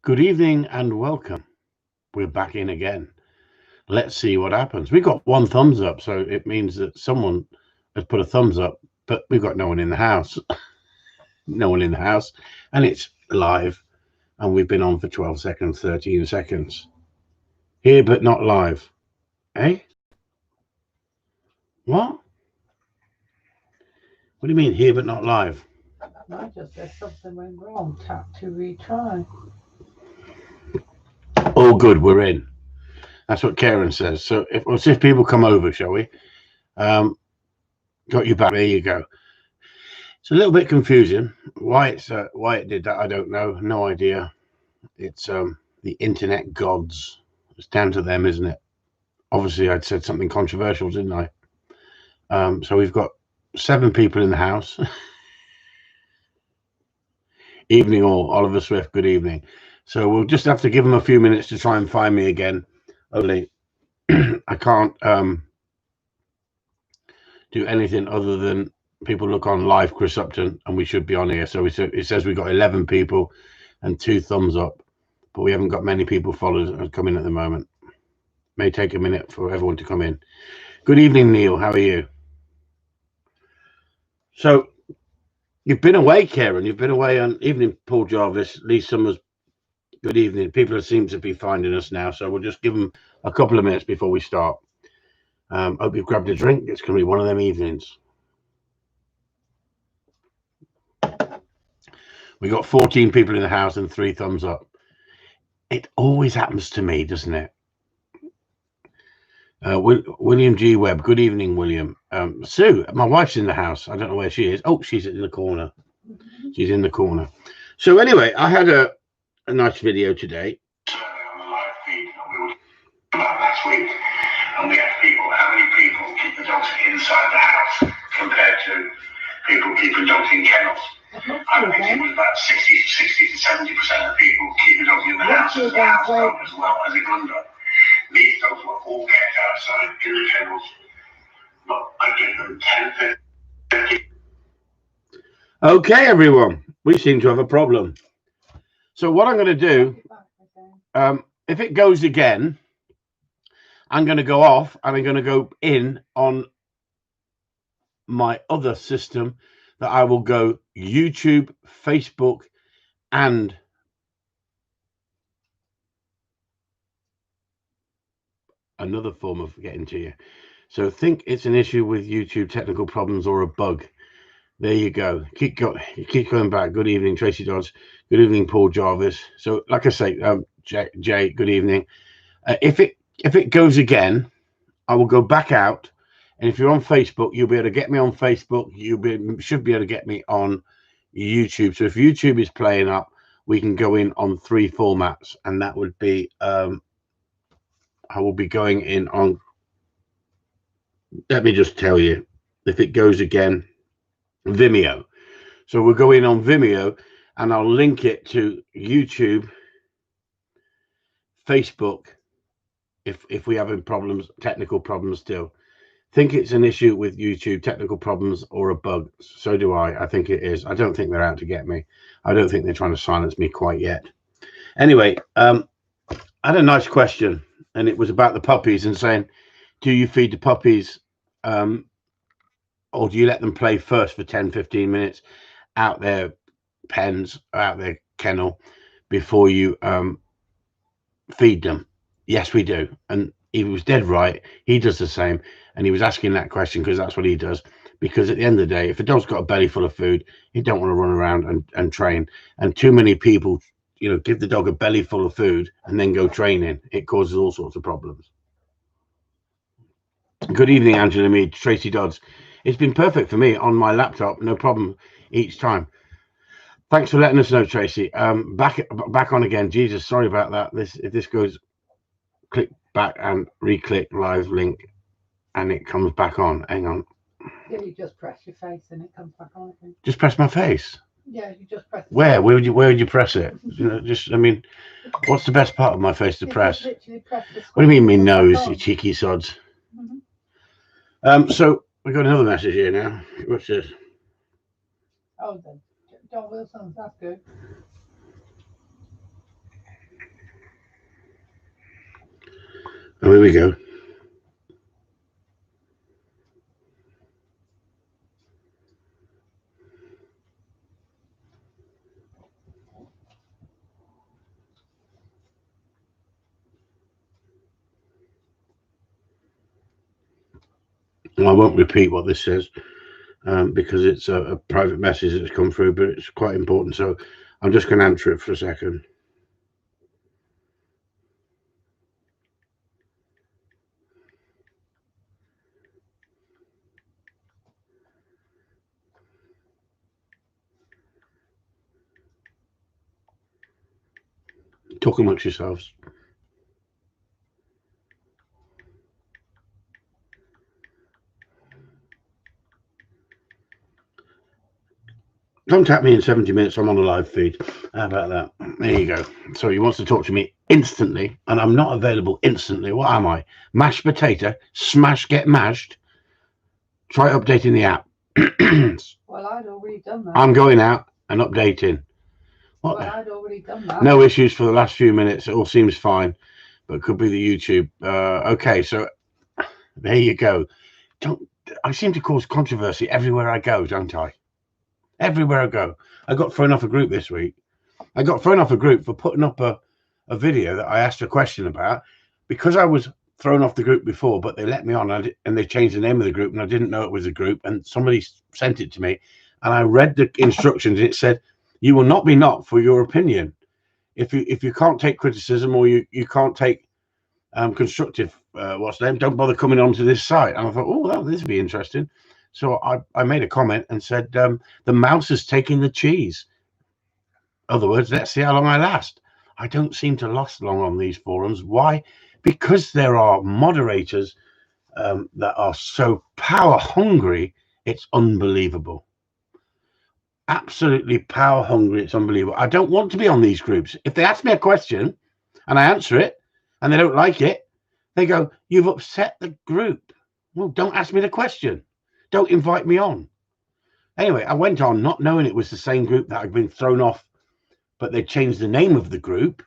Good evening and welcome. We're back in again. Let's see what happens. We got one thumbs up, so it means that someone has put a thumbs up, but we've got no one in the house. No one in the house, and it's live, and we've been on for 12 seconds, 13 seconds. Here but not live. Eh? What? What do you mean here but not live? I just said something went wrong. Tap to retry. All good, we're in. That's what Karen says. So let's see if people come over, shall we? Got you back. There you go. It's a little bit confusing. Why it did that, I don't know. No idea. It's the internet gods. It's down to them, isn't it? Obviously, I'd said something controversial, didn't I? So we've got 7 people in the house. Evening all. Oliver Swift, good evening. So we'll just have to give them a few minutes to try and find me again. Only I can't do anything other than people look on live Chris Upton, and we should be on here. So it says we've got 11 people and 2 thumbs up, but we haven't got many people followers coming at the moment. May take a minute for everyone to come in. Good evening, Neil. How are you? So you've been away, Karen. You've been away on evening, Paul Jarvis, Lee Summers. Good evening. People seem to be finding us now, so we'll just give them a couple of minutes before we start. Hope you've grabbed a drink. It's going to be one of them evenings. We got 14 people in the house and 3 thumbs up. It always happens to me, doesn't it? William G. Webb. Good evening, William. Sue, my wife's in the house. I don't know where she is. Oh, she's in the corner. She's in the corner. So anyway, I had a nice video today. On the live feed last week, and we asked people how many people keep the dogs inside the house compared to people keeping dogs in kennels. I think it was about 60 to 70% of people keep the dogs in the house as a house dog as well as a gun dog. These dogs were all kept outside in the kennels. But I give them 10, 15. Okay, everyone, we seem to have a problem. So what I'm going to do, if it goes again, I'm going to go off and I'm going to go in on my other system that I will go YouTube, Facebook, and another form of getting to you. So think it's an issue with YouTube, technical problems, or a bug. There you go. Keep going back. Good evening, Tracy Dodds. Good evening, Paul Jarvis. So, like I say, Jay, good evening. If it goes again, I will go back out. And if you're on Facebook, you'll be able to get me on Facebook. Should be able to get me on YouTube. So if YouTube is playing up, we can go in on 3 formats, and that would be I will be going in on. Let me just tell you, if it goes again, Vimeo. So we'll go in on Vimeo, and I'll link it to YouTube, Facebook. If we're having problems, technical problems still. Think it's an issue with YouTube, technical problems, or a bug. So do I. I think it is. I don't think they're out to get me. I don't think they're trying to silence me quite yet. Anyway, I had a nice question, and it was about the puppies and saying, do you feed the puppies or do you let them play first for 10-15 minutes out their pens, out their kennel, before you feed them? Yes, we do. And he was dead right. He does the same. And he was asking that question because that's what he does. Because at the end of the day, if a dog's got a belly full of food, he don't want to run around and train. And too many people, give the dog a belly full of food and then go training. It causes all sorts of problems. Good evening, Angela Mead, Tracy Dodds. It's been perfect for me on my laptop. No problem each time. Thanks for letting us know, Tracy. Back on again. Jesus, sorry about that. If this goes, click back and re-click live link, and it comes back on. Hang on. Yeah, you just press your face and it comes back on again. Just press my face. Yeah, you just press. Where would you press it? What's the best part of my face to press? Literally press the What do you mean, my nose, you cheeky sods? So we got another message here now. What's this? Oh, then John Wilson, that's good. Oh, here we go. I won't repeat what this says because it's a private message that's come through, but it's quite important. So I'm just going to answer it for a second. Talk amongst yourselves. Contact me in 70 minutes. I'm on a live feed. How about that? There you go. So he wants to talk to me instantly, and I'm not available instantly. What am I? Mashed potato? Smash, get mashed? Try updating the app. Well, I'd already done that. I'm going out and updating. What? Well, I'd already done that. No issues for the last few minutes. It all seems fine, but it could be the YouTube. Okay, so there you go. I seem to cause controversy everywhere I go, don't I? Everywhere I go. I got thrown off a group this week. I got thrown off a group for putting up a video that I asked a question about because I was thrown off the group before, but they let me on and they changed the name of the group and I didn't know it was a group and somebody sent it to me and I read the instructions and it said, you will not be knocked for your opinion. If you can't take criticism or you can't take constructive, don't bother coming onto this site. And I thought, oh, well, this would be interesting. So I made a comment and said, the mouse is taking the cheese. In other words, let's see how long I last. I don't seem to last long on these forums. Why? Because there are moderators that are so power hungry, it's unbelievable. Absolutely power hungry, it's unbelievable. I don't want to be on these groups. If they ask me a question and I answer it and they don't like it, they go, you've upset the group. Well, don't ask me the question. Don't invite me on. Anyway, I went on not knowing it was the same group that I'd been thrown off, but they changed the name of the group.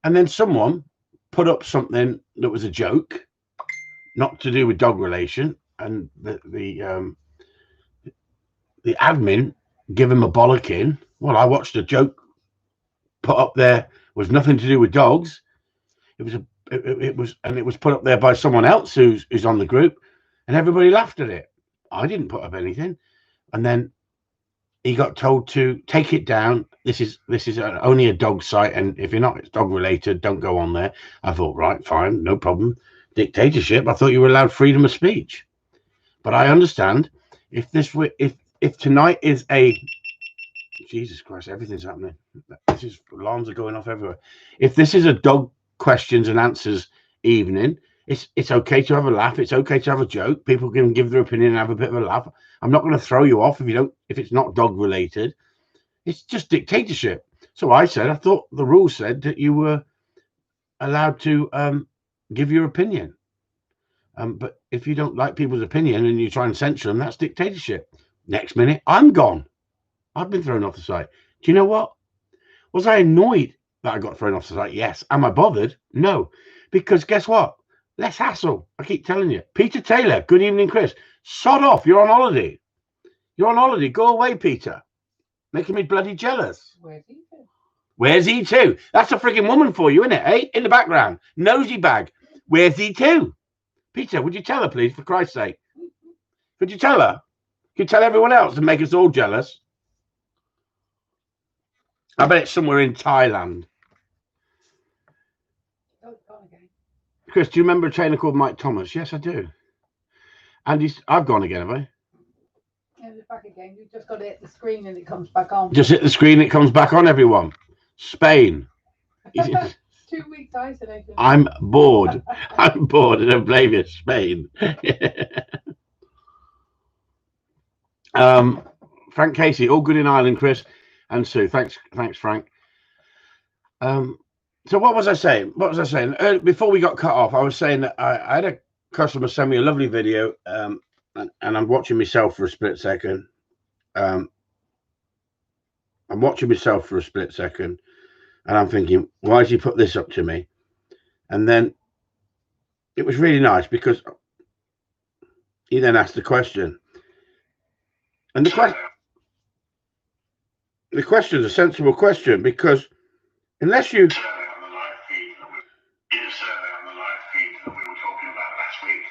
And then someone put up something that was a joke, not to do with dog relation. And the admin give him a bollocking. Well, I watched a joke put up there was nothing to do with dogs. It was put up there by someone else who's on the group, and everybody laughed at it. I didn't put up anything, and then he got told to take it down. This is only a dog site, and if you're not dog related, don't go on there. I thought, right, fine, no problem. Dictatorship. I thought you were allowed freedom of speech, but I understand if tonight is a Jesus Christ, everything's happening. This is alarms are going off everywhere. If this is a dog questions and answers evening, it's okay to have a laugh. It's okay to have a joke. People can give their opinion and have a bit of a laugh. I'm not going to throw you off if it's not dog related. It's just dictatorship. So I thought the rules said that you were allowed to give your opinion. But if you don't like people's opinion and you try and censor them, that's dictatorship. Next minute, I'm gone. I've been thrown off the site. Do you know what? Was I annoyed that I got thrown off the site? Yes. Am I bothered? No. Because guess what? Less hassle. I keep telling you. Peter Taylor, good evening, Chris. Sod off. You're on holiday. You're on holiday. Go away, Peter. Making me bloody jealous. Where's he to? Where's he to? That's a freaking woman for you, isn't it? Eh? In the background. Nosy bag. Where's he to? Peter, would you tell her, please, for Christ's sake? Could you tell her? Could you tell everyone else and make us all jealous? I bet it's somewhere in Thailand. Oh, it's gone again. Chris, do you remember a trainer called Mike Thomas? Yes, I do. And I've gone again, have I? Yeah, it's back again. You've just got to hit the screen and it comes back on. Just hit the screen, it comes back on, everyone. Spain. 2 weeks isolation. I'm bored. I'm bored. I don't blame you. Spain. Frank Casey, all good in Ireland, Chris and Sue. Thanks, Frank. So what was I saying? Before we got cut off, I was saying that I had a customer send me a lovely video, and I'm watching myself for a split second. I'm watching myself for a split second, and I'm thinking, why did you put this up to me? And then it was really nice because he then asked the question, and the question is a sensible question, because unless you did a survey on the live feed that we were talking about last week,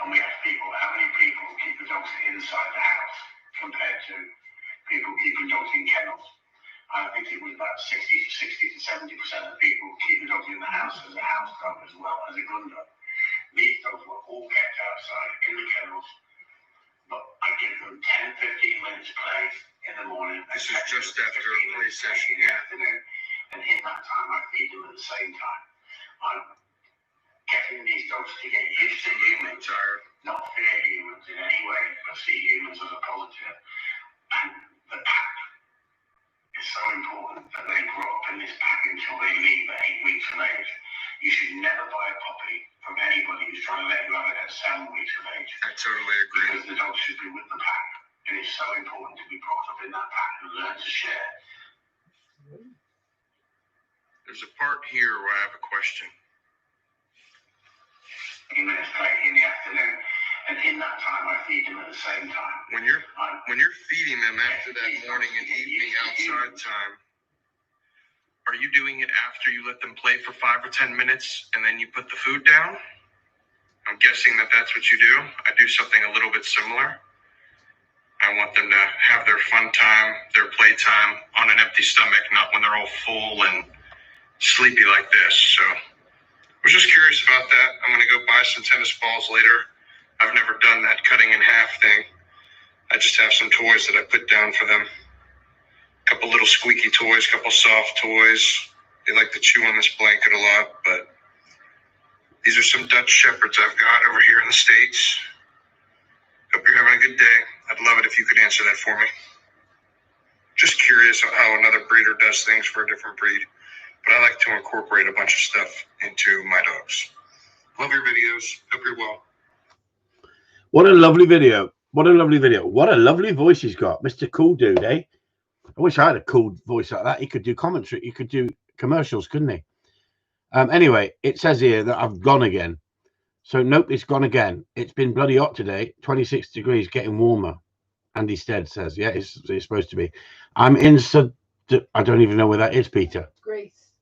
and we asked people how many people keep the dogs inside the house compared to people keeping dogs in kennels. I think it was about 60 to 70% of people keep the dogs in the house as a house dog as well as a gun dog. These dogs were all kept outside in the kennels, but I give them 10-15 minutes play in the morning. This is just after a play session in the afternoon, and in that time I feed them at the same time. I'm getting these dogs to get used to humans, or not fear humans in any way, but see humans as a positive. And the pack is so important that they grow up in this pack until they leave at 8 weeks of age. You should never buy a puppy from anybody who's trying to let you have it at 7 weeks of age. I totally agree. Because the dog should be with the pack. And it's so important to be brought up in that pack and learn to share. There's a part here where I have a question. 15 minutes play in the afternoon, and in that time I feed them at the same time. When you're feeding them after that morning and evening outside time, are you doing it after you let them play for 5 or 10 minutes and then you put the food down? I'm guessing that that's what you do. I do something a little bit similar. I want them to have their fun time, their play time on an empty stomach, not when they're all full and sleepy like this. So I was just curious about that. I'm going to go buy some tennis balls later. I've never done that cutting in half thing. I just have some toys that I put down for them. A couple little squeaky toys, couple soft toys. They like to chew on this blanket a lot, but these are some Dutch Shepherds I've got over here in the States. Hope you're having a good day. I'd love it if you could answer that for me. Just curious how another breeder does things for a different breed, but I like to incorporate a bunch of stuff into my dogs. Love your videos. Hope you're well. What a lovely video. What a lovely video. What a lovely voice he's got. Mr. Cool Dude, eh? I wish I had a cool voice like that. He could do commentary. He could do commercials, couldn't he? Anyway, it says here that I've gone again. So, nope, it's gone again. It's been bloody hot today. 26 degrees, getting warmer. Andy Stead says, yeah, it's supposed to be. I'm in... I don't even know where that is, Peter. Greece.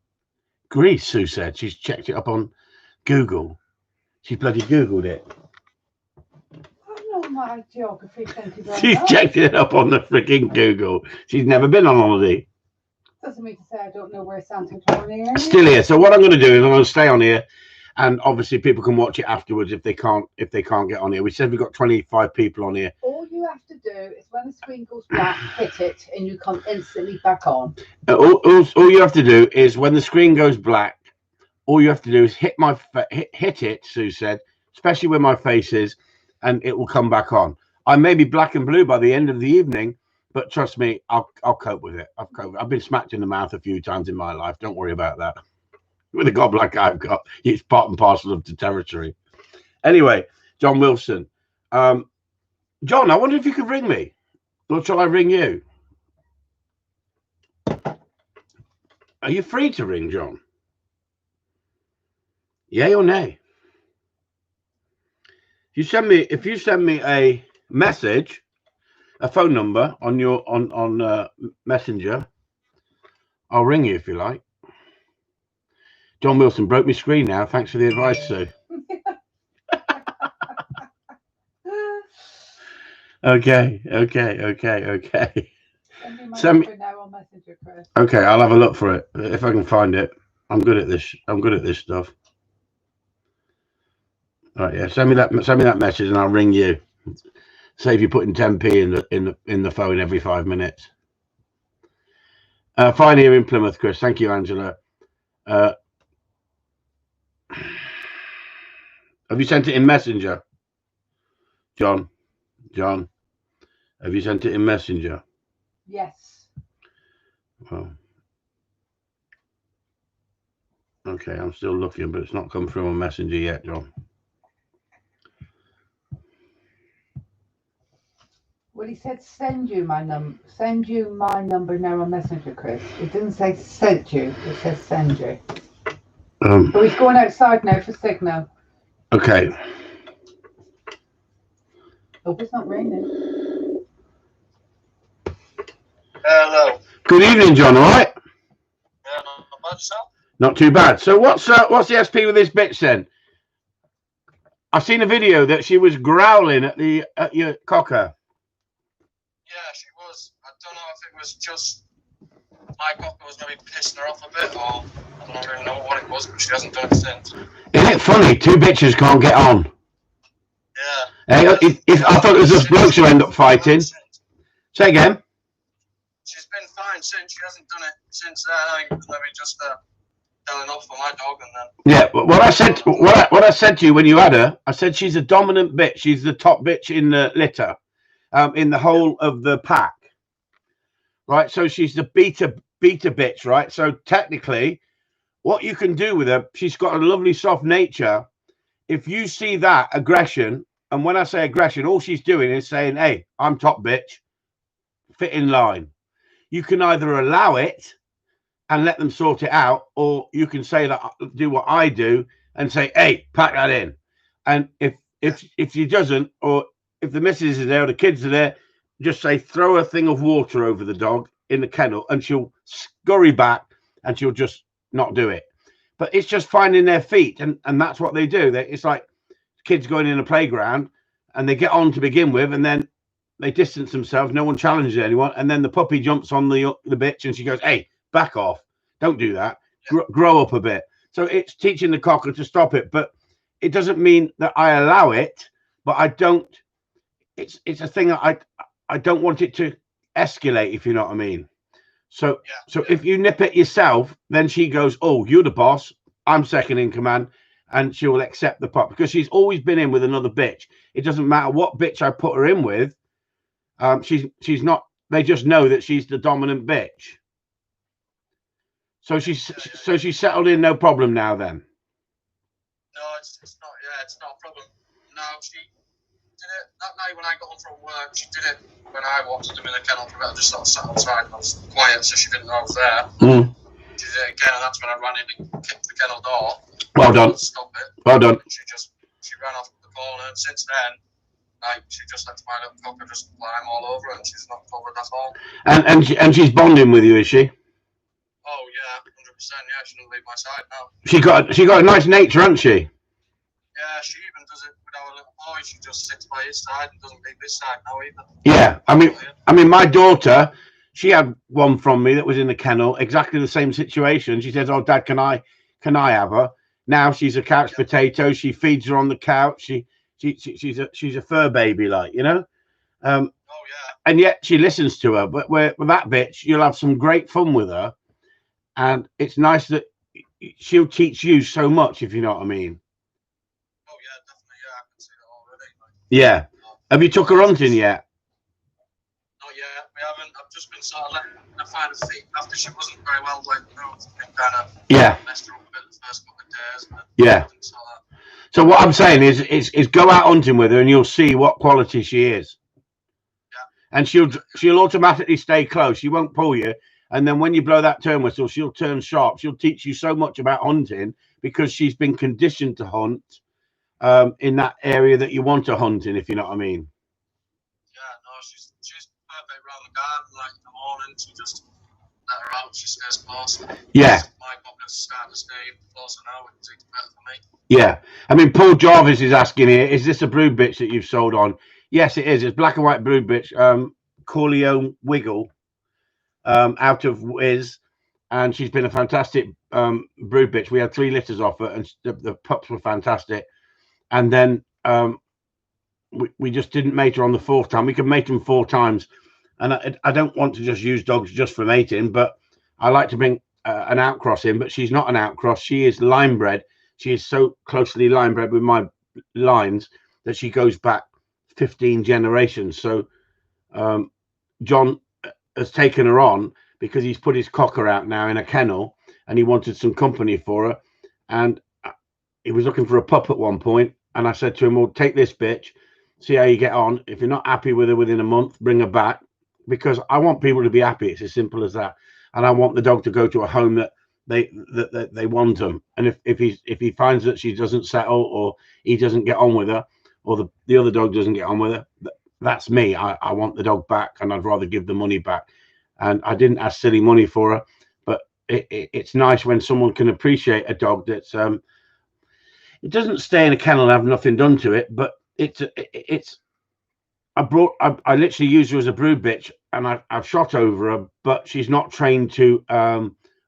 Greece, Sue said. She's checked it up on Google. She bloody Googled it. My geography, thank you very She's much. checked it up on the freaking Google. She's never been on holiday. Doesn't mean to say I don't know where Santorini is. Still here. So what I'm going to do is I'm going to stay on here, and obviously people can watch it afterwards if they can't get on here. We said we've got 25 people on here. All you have to do is when the screen goes black, hit it, and you come instantly back on. All you have to do is when the screen goes black, all you have to do is hit it. Sue said, especially where my face is. And it will come back on. I may be black and blue by the end of the evening, but trust me, I'll cope with it. I've been smacked in the mouth a few times in my life. Don't worry about that. With a gob like I've got, it's part and parcel of the territory. Anyway, John Wilson. John, I wonder if you could ring me. Or shall I ring you? Are you free to ring, John? Yay or nay? If you send me a message, a phone number on your on Messenger, I'll ring you if you like. John Wilson broke my screen now. Thanks for the advice, Sue. Okay. Send me now on Messenger, Chris. Okay, I'll have a look for it if I can find it. I'm good at this stuff. All right, yeah. Send me that message, and I'll ring you. Save you putting 10p in the phone every 5 minutes. Fine here in Plymouth, Chris. Thank you, Angela. Have you sent it in Messenger, John? John, have you sent it in Messenger? Yes. Well, okay. I'm still looking, but it's not come through on Messenger yet, John. Well, he said send you my number now on Messenger, Chris. It didn't say sent you. It says send you. But he's going outside now for signal. Okay. Hope it's not raining. Hello. Good evening, John. All right? Yeah, not bad yourself? Not too bad. So what's the SP with this bitch then? I've seen a video that she was growling at your cocker. Yeah, she was. I don't know if it was just my cocker was maybe pissing her off a bit, or I don't really know what it was, but she hasn't done it since. Isn't it funny? Two bitches can't get on. Yeah. Hey, I thought it was just blokes who end up fighting. Say again. She's been fine since. She hasn't done it since then. I think it was maybe just telling off for my dog, and then. Yeah, but what I said to you when you had her, I said she's a dominant bitch. She's the top bitch in the litter, in the whole of the pack, right? So she's the beta bitch, right? So technically, what you can do with her, she's got a lovely soft nature. If you see that aggression, and when I say aggression, all she's doing is saying, "Hey, I'm top bitch, fit in line." You can either allow it and let them sort it out, or you can say that, do what I do and say, "Hey, pack that in." And if she doesn't, or if the missus is there or the kids are there, just say, throw a thing of water over the dog in the kennel, and she'll scurry back and she'll just not do it. But it's just finding their feet, and that's what they do. It's like kids going in a playground and they get on to begin with, and then they distance themselves. No one challenges anyone, and then the puppy jumps on the bitch, and she goes, "Hey, back off! Don't do that. Grow up a bit." So it's teaching the cocker to stop it, but it doesn't mean that I allow it. But I don't. It's a thing that I don't want it to escalate, if you know what I mean. So if you nip it yourself, then she goes, "Oh, you're the boss. I'm second in command." And she will accept the pup, because she's always been in with another bitch. It doesn't matter what bitch I put her in with. She's not. They just know that she's the dominant bitch. So she's settled in, no problem now. Then. No, it's not. Yeah, it's not a problem. No, she did it that night when I got home from work. She did it when I watched them in the kennel for a bit. I just sort of sat outside and I was quiet, so she didn't know I was there. She did it again, and that's when I ran in and kicked the kennel door. Well done. Stop it. Well done. And she ran off the corner, and since then, she just lets my little cocker just climb all over, and she's not bothered at all. And she's bonding with you, is she? Oh yeah, 100%. Yeah, she doesn't leave my side now. She got a nice nature, hasn't she? Yeah, she even does it with our little boy. She just sits by his side and doesn't leave his side now either. Yeah, I mean, my daughter, she had one from me that was in the kennel, exactly the same situation. She says, "Oh, Dad, can I have her?" Now she's a couch potato. She feeds her on the couch. She's a fur baby, like, you know. Oh yeah. And yet she listens to her. But with that bitch, you'll have some great fun with her, and it's nice that she'll teach you so much, if you know what I mean. Oh yeah, definitely. Yeah, I can see that already. Yeah. Have you took her hunting yet? Not yet. We haven't. I've just been sort of letting her find her feet after she wasn't very well, like, you know, been kind of messed her up a bit the first couple of days. Yeah. So what I'm saying is go out hunting with her, and you'll see what quality she is. Yeah. And she'll automatically stay close. She won't pull you. And then when you blow that turn whistle, she'll turn sharp. She'll teach you so much about hunting, because she's been conditioned to hunt in that area that you want to hunt in, if you know what I mean. Yeah, no, she's perfect around the garden, like in the morning. She just let her out. She stays close. Yeah. My pocket's starting to stay closer now, which is better for me. Yeah. I mean, Paul Jarvis is asking here, is this a brood bitch that you've sold on? Yes, it is. It's black and white brood bitch. Corleone Wiggle, out of Wiz. And she's been a fantastic brood bitch. We had 3 litters off her, and the pups were fantastic. And then we just didn't mate her on the 4th time. We could mate them 4 times. And I don't want to just use dogs just for mating, but I like to bring an outcross in. But she's not an outcross. She is line bred. She is so closely line bred with my lines that she goes back 15 generations. So John has taken her on because he's put his cocker out now in a kennel, and he wanted some company for her. And he was looking for a pup at one point. And I said to him, "Well, take this bitch, see how you get on. If you're not happy with her within a month, bring her back." Because I want people to be happy. It's as simple as that. And I want the dog to go to a home that they want them. And if he finds that she doesn't settle, or he doesn't get on with her, or the other dog doesn't get on with her, that's me. I want the dog back, and I'd rather give the money back. And I didn't ask silly money for her, but it's nice when someone can appreciate a dog that's it doesn't stay in a kennel and have nothing done to it, but it's I literally use her as a brood bitch, and I've shot over her, but she's not trained to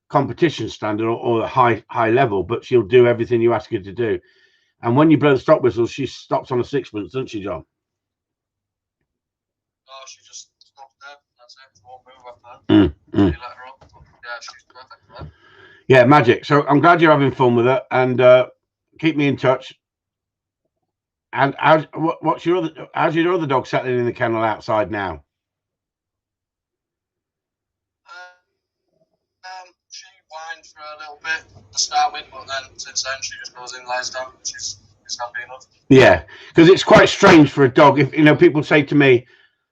competition standard or a high level, but she'll do everything you ask her to do. And when you blow the stop whistle, she stops on a sixpence, doesn't she, John? Oh, she just stopped there. That's it. She won't move up there. You let her up. Yeah, she's perfect for that. Yeah, magic. So I'm glad you're having fun with it, and keep me in touch. And how's your other dog settling in the kennel outside now? She whined for a little bit to start with, but then since then she just goes in, lies down. She's happy enough. Yeah, because it's quite strange for a dog. If people say to me,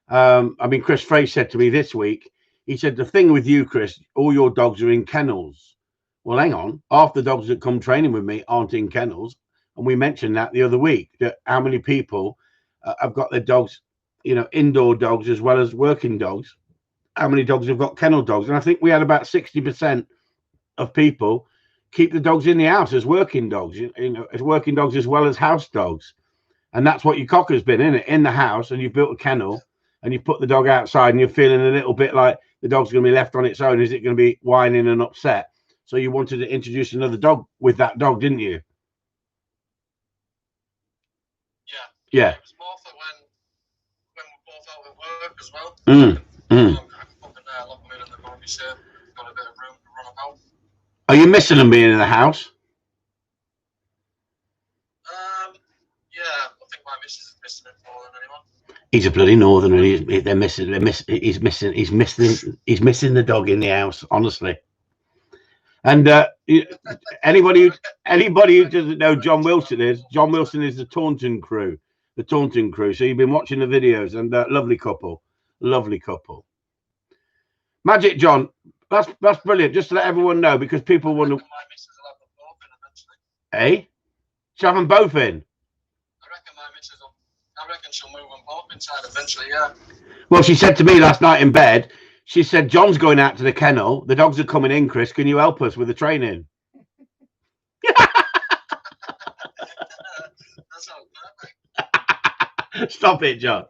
I mean, Chris Frey said to me this week, he said, the thing with you, Chris, all your dogs are in kennels. Well, hang on, half the dogs that come training with me aren't in kennels. And we mentioned that the other week, that how many people have got their dogs, indoor dogs as well as working dogs. How many dogs have got kennel dogs? And I think we had about 60% of people keep the dogs in the house as working dogs, as working dogs as well as house dogs. And that's what your cocker's been, isn't it? In the house, and you've built a kennel, and you put the dog outside, and you're feeling a little bit like the dog's going to be left on its own. Is it going to be whining and upset? So you wanted to introduce another dog with that dog, didn't you? Yeah. It was more for when we're both out at work as well. I can put them there, lock them in, and they're going to be safe. Got a bit of room to run about. Are you missing them being in the house? Yeah, I think my missus is missing him more than anyone. He's a bloody northerner. He's missing the dog in the house, honestly. And anybody who doesn't know John Wilson is the Taunton crew. The Taunton crew. So you've been watching the videos, and lovely couple. Magic, John. That's brilliant. Just to let everyone know, because people wonder. My missus will have them both in eventually. Eh? She'll have them both in. I reckon she'll move them both inside eventually. Yeah. Well, she said to me last night in bed. She said, John's going out to the kennel. The dogs are coming in, Chris. Can you help us with the training? That sounds perfect. Stop it, John.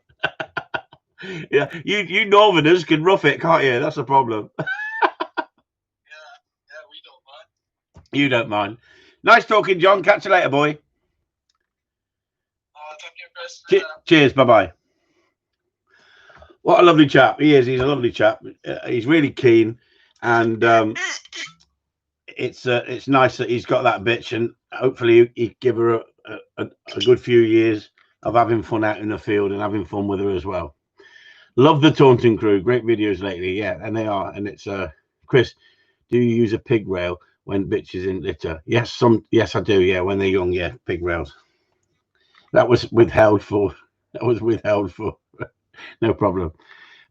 Yeah, you northerners can rough it, can't you? That's a problem. Yeah, we don't mind. You don't mind. Nice talking, John. Catch you later, boy. Thank you, Chris. Cheers. Bye-bye. What a lovely chap he is. He's a lovely chap. He's really keen, and it's nice that he's got that bitch, and hopefully he give her a good few years of having fun out in the field and having fun with her as well. Love the Taunton crew. Great videos lately. Yeah, and they are. And it's Chris, do you use a pig rail when bitch is in litter? Yes, I do. Yeah, when they're young, yeah, pig rails. That was withheld for. No problem.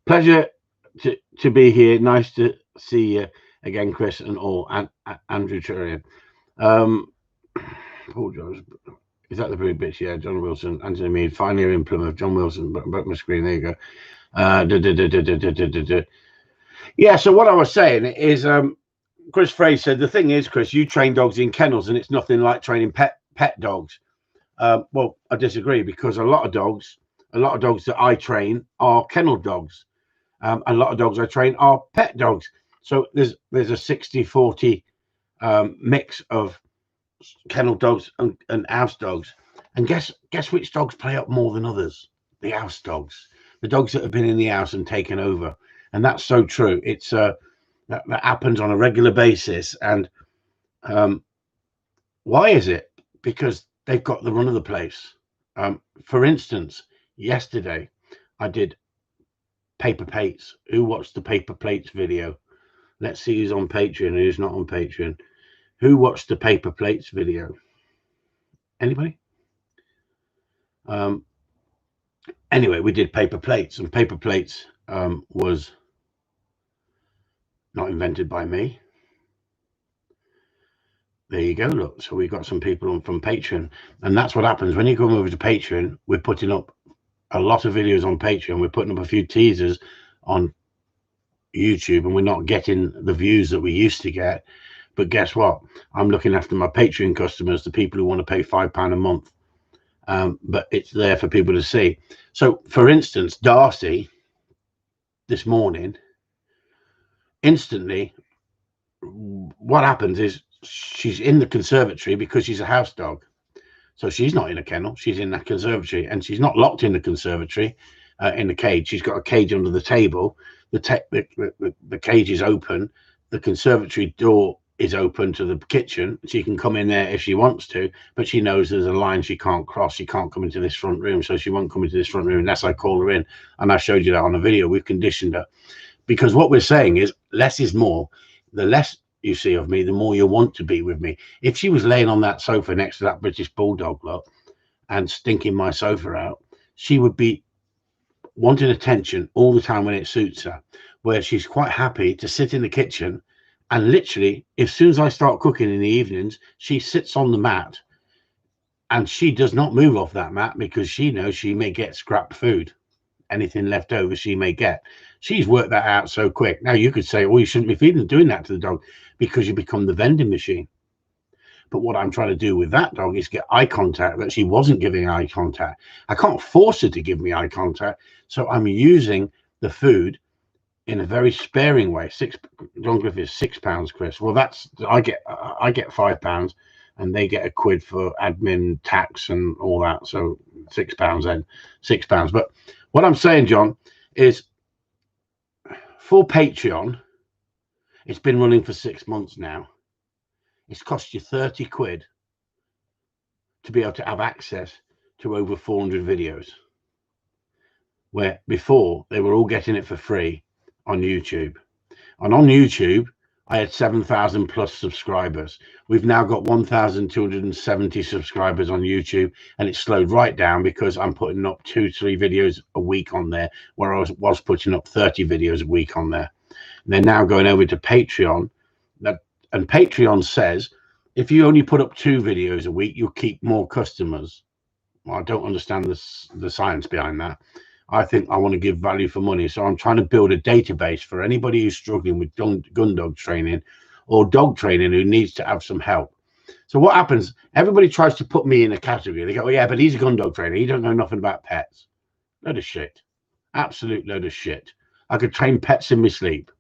Pleasure to be here. Nice to see you again, Chris, and all. And Andrew Churian. Paul Jones. Is that the brood bitch? Yeah, John Wilson, Anthony Mead, finally in Plymouth. John Wilson, broke my screen. There you go. Yeah, so what I was saying is, Chris Frey said, the thing is, Chris, you train dogs in kennels, and it's nothing like training pet dogs. Well, I disagree, because a lot of dogs that I train are kennel dogs. A lot of dogs I train are pet dogs. So there's a 60-40 mix of kennel dogs and house dogs. And guess which dogs play up more than others? The house dogs, the dogs that have been in the house and taken over. And that's so true. It's that happens on a regular basis. And why is it? Because they've got the run of the place. For instance, yesterday I did paper plates. Who watched the paper plates video? Let's see who's on Patreon and who's not on Patreon. Who watched the paper plates video? Anybody? Anyway, we did paper plates, and paper plates was not invented by me. there you go. Look, so we've got some people on from Patreon, and that's what happens when you come over to Patreon. We're putting up a lot of videos on Patreon. We're putting up a few teasers on YouTube, and we're not getting the views that we used to get. But guess what? I'm looking after my Patreon customers, the people who want to pay £5 a month. But it's there for people to see. So, for instance, Darcy this morning, instantly, what happens is she's in the conservatory because she's a house dog. So she's not in a kennel, she's in that conservatory, and she's not locked in the conservatory in the cage. She's got a cage under the table. The cage is open. The conservatory door is open to the kitchen. She can come in there if she wants to, but she knows there's a line she can't cross. She can't come into this front room, so she won't come into this front room unless I call her in. And I showed you that on the video. We've conditioned her, because what we're saying is less is more. The less you see of me, the more you want to be with me. If she was laying on that sofa next to that British Bulldog lot and stinking my sofa out, she would be wanting attention all the time when it suits her, where she's quite happy to sit in the kitchen. And literally, as soon as I start cooking in the evenings, she sits on the mat and she does not move off that mat, because she knows she may get scrap food. Anything left over she may get. She's worked that out so quick. Now you could say, well, you shouldn't be doing that to the dog, because you become the vending machine. But what I'm trying to do with that dog is get eye contact that she wasn't giving eye contact. I can't force her to give me eye contact, so I'm using the food in a very sparing way. John Griff is £6, Chris. Well, that's I get £5, and they get £1 for admin, tax, and all that. So £6 then, £6. But what I'm saying, John, is for Patreon, it's been running for 6 months now. It's cost you £30 to be able to have access to over 400 videos, where before they were all getting it for free on YouTube. And on YouTube, I had 7,000 plus subscribers. We've now got 1,270 subscribers on YouTube, and it's slowed right down because I'm putting up 2-3 videos a week on there, where I was putting up 30 videos a week on there. And they're now going over to Patreon. And Patreon says, if you only put up 2 videos a week, you'll keep more customers. Well, I don't understand the science behind that. I think I want to give value for money. So I'm trying to build a database for anybody who's struggling with gun dog training or dog training who needs to have some help. So what happens, everybody tries to put me in a category. They go, oh, yeah, but he's a gun dog trainer. He don't know nothing about pets. Load of shit. Absolute load of shit. I could train pets in my sleep.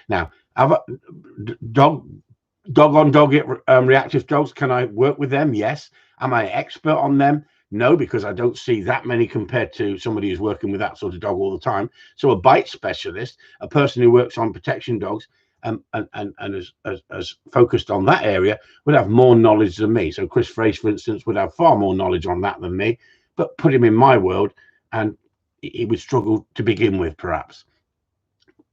Now, dog on dog reactive dogs, can I work with them? Yes. Am I an expert on them? No, because I don't see that many compared to somebody who's working with that sort of dog all the time. So a bite specialist, a person who works on protection dogs and as focused on that area, would have more knowledge than me. So Chris Frace, for instance, would have far more knowledge on that than me. But put him in my world and he would struggle to begin with, perhaps.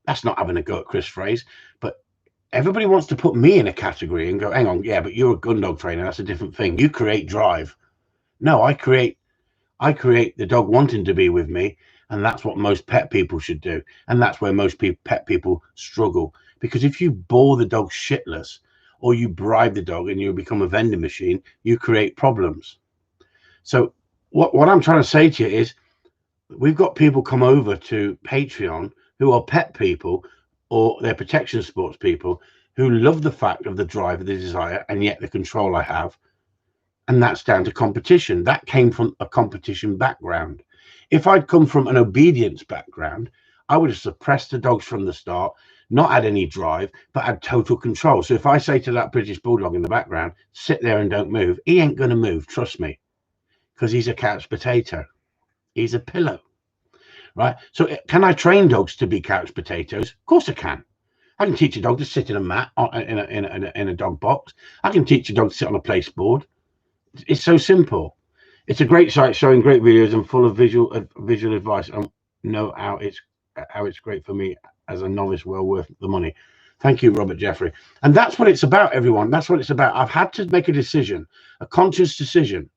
That's not having a go at Chris Frace, but everybody wants to put me in a category and go, hang on, yeah, but you're a gun dog trainer. That's a different thing. You create drive. No, I create the dog wanting to be with me, and that's what most pet people should do. And that's where most pet people struggle, because if you bore the dog shitless, or you bribe the dog and you become a vending machine, you create problems. So what I'm trying to say to you is, we've got people come over to Patreon who are pet people or they're protection sports people who love the fact of the drive, of the desire, and yet the control I have. And that's down to competition. That came from a competition background. If I'd come from an obedience background, I would have suppressed the dogs from the start, not had any drive, but had total control. So if I say to that British Bulldog in the background, sit there and don't move, he ain't going to move, trust me, because he's a couch potato. He's a pillow, right? So can I train dogs to be couch potatoes? Of course I can. I can teach a dog to sit in a mat, in a dog box. I can teach a dog to sit on a place board. It's so simple. It's a great site showing great videos and full of visual advice. I know how it's great for me as a novice, well worth the money. Thank you, Robert Jeffrey. And that's what it's about, everyone. That's what it's about. I've had to make a decision, a conscious decision.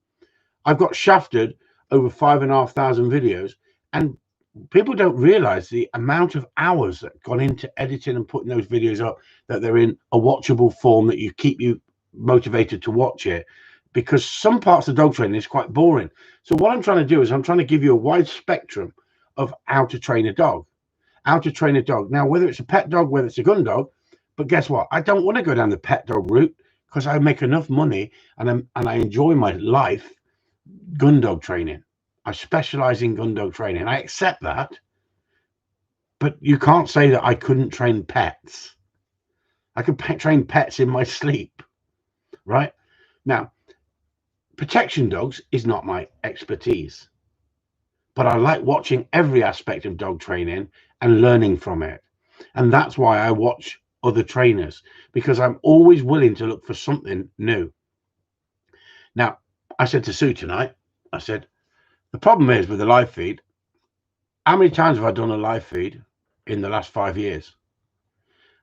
I've got shafted over 5,500 videos, and people don't realize the amount of hours that gone into editing and putting those videos up, that they're in a watchable form, that you keep you motivated to watch it, because some parts of dog training is quite boring. So what I'm trying to do is I'm trying to give you a wide spectrum of how to train a dog. How to train a dog. Now, whether it's a pet dog, whether it's a gun dog, but guess what? I don't want to go down the pet dog route because I make enough money and I enjoy my life gun dog training. I specialize in gun dog training. I accept that. But you can't say that I couldn't train pets. I could train pets in my sleep, right? Now, protection dogs is not my expertise, but I like watching every aspect of dog training and learning from it. And that's why I watch other trainers, because I'm always willing to look for something new. Now, I said to Sue tonight, I said, the problem is with the live feed, how many times have I done a live feed in the last 5 years?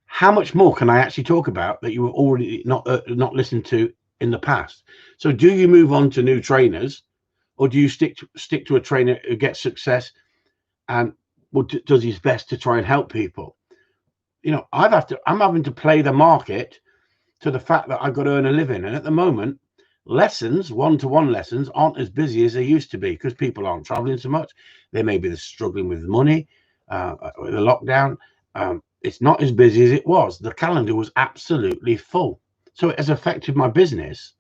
How much more can I actually talk about that you were already not listened to in the past? So do you move on to new trainers, or do you stick to a trainer who gets success and does his best to try and help people? You know, I'm having to play the market to the fact that I've got to earn a living. And at the moment, lessons, one-to-one lessons, aren't as busy as they used to be because people aren't traveling so much. They may be struggling with money, with the lockdown. It's not as busy as it was. The calendar was absolutely full. So it has affected my business.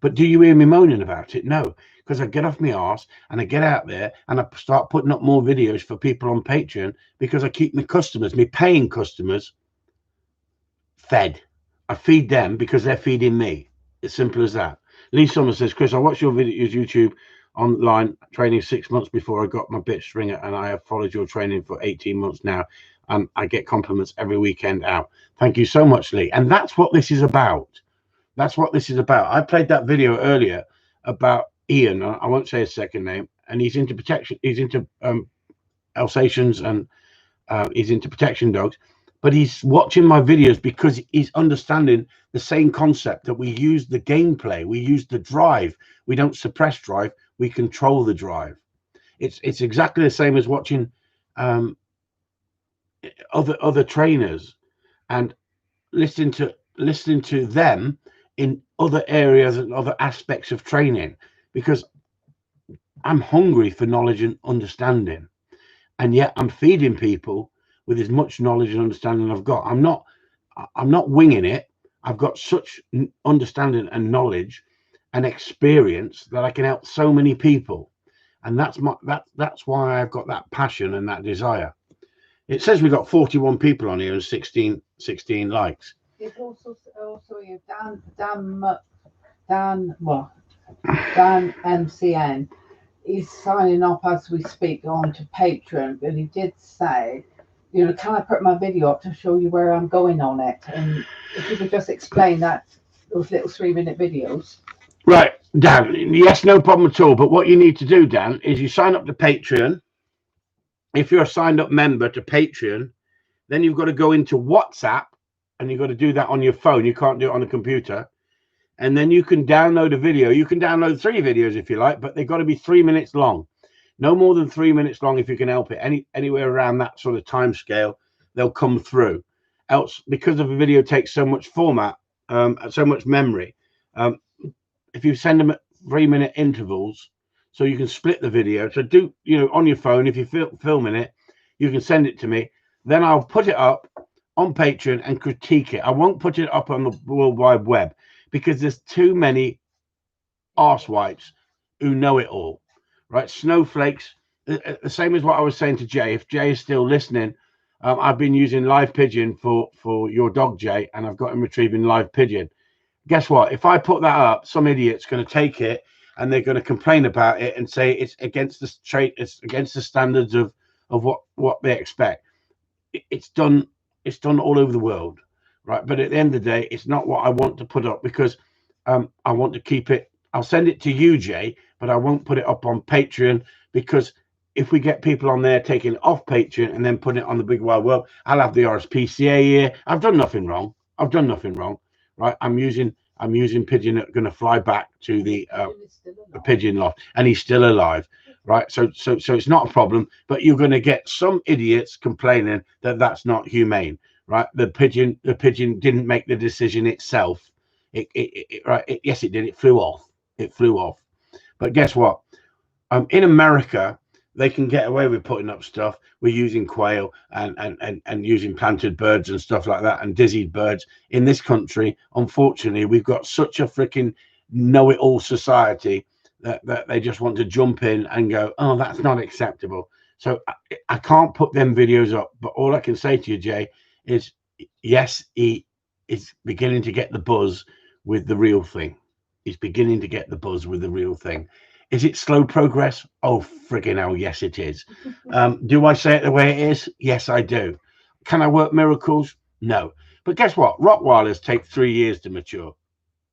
But do you hear me moaning about it? No, because I get off my arse and I get out there and I start putting up more videos for people on Patreon, because I keep my customers, my paying customers, fed. I feed them because they're feeding me. As simple as that. Lee Summers says, Chris, I watched your videos YouTube online training 6 months before I got my bitch stringer, and I have followed your training for 18 months now, and I get compliments every weekend out. Thank you so much, Lee. And that's what this is about. That's what this is about. I played that video earlier about Ian. I won't say his second name, and he's into protection. He's into Alsatians, and he's into protection dogs. But he's watching my videos because he's understanding the same concept, that we use the gameplay, we use the drive. We don't suppress drive, we control the drive. It's exactly the same as watching other trainers and listening to them in other areas and other aspects of training, because I'm hungry for knowledge and understanding, and yet I'm feeding people with as much knowledge and understanding I've got. I'm not winging it. I've got such understanding and knowledge and experience that I can help so many people, and that's why I've got that passion and that desire. It says we got 41 people on here and 16 likes. It's also you, Dan MCN. He's signing up as we speak on to Patreon, but he did say, you know, can I put my video up to show you where I'm going on it? And if you could just explain that, those little 3-minute videos. Right, Dan. Yes, no problem at all. But what you need to do, Dan, is you sign up to Patreon. If you're a signed up member to Patreon, then you've got to go into WhatsApp, and you've got to do that on your phone. You can't do it on a computer. And then you can download a video. You can download 3 videos if you like, but they've got to be 3 minutes long. No more than 3 minutes long if you can help it. Anywhere around that sort of time scale, they'll come through. Else, because of a video takes so much format, so much memory, if you send them at 3-minute intervals, so you can split the video. So do, you know, on your phone, if you're filming it, you can send it to me. Then I'll put it up on Patreon and critique it. I won't put it up on the World Wide Web because there's too many arsewipes who know it all, right? Snowflakes, the same as what I was saying to Jay. If Jay is still listening, I've been using live pigeon for your dog, Jay, and I've got him retrieving live pigeon. Guess what? If I put that up, some idiot's going to take it and they're going to complain about it and say it's against the it's against the standards of what they expect. It's done all over the world, right? But at the end of the day, it's not what I want to put up, because I want to keep it. I'll send it to you, Jay, but I won't put it up on Patreon, because if we get people on there taking it off Patreon and then putting it on the big wide world, I'll have the RSPCA here. I've done nothing wrong. Right? I'm using pigeon that are going to fly back to the pigeon loft, and he's still alive, right? So it's not a problem, but you're going to get some idiots complaining that that's not humane, right? The pigeon didn't make the decision itself. Yes, it did. It flew off. It flew off. But guess what? In America, they can get away with putting up stuff. We're using quail and using planted birds and stuff like that, and dizzied birds. In this country, unfortunately, we've got such a freaking know-it-all society that they just want to jump in and go, oh, that's not acceptable. So I can't put them videos up. But all I can say to you, Jay, is yes, he is beginning to get the buzz with the real thing. He's beginning to get the buzz with the real thing. Is it slow progress? Oh, friggin' hell, yes, it is. Do I say it the way it is? Yes, I do. Can I work miracles? No. But guess what? Rottweilers take 3 years to mature.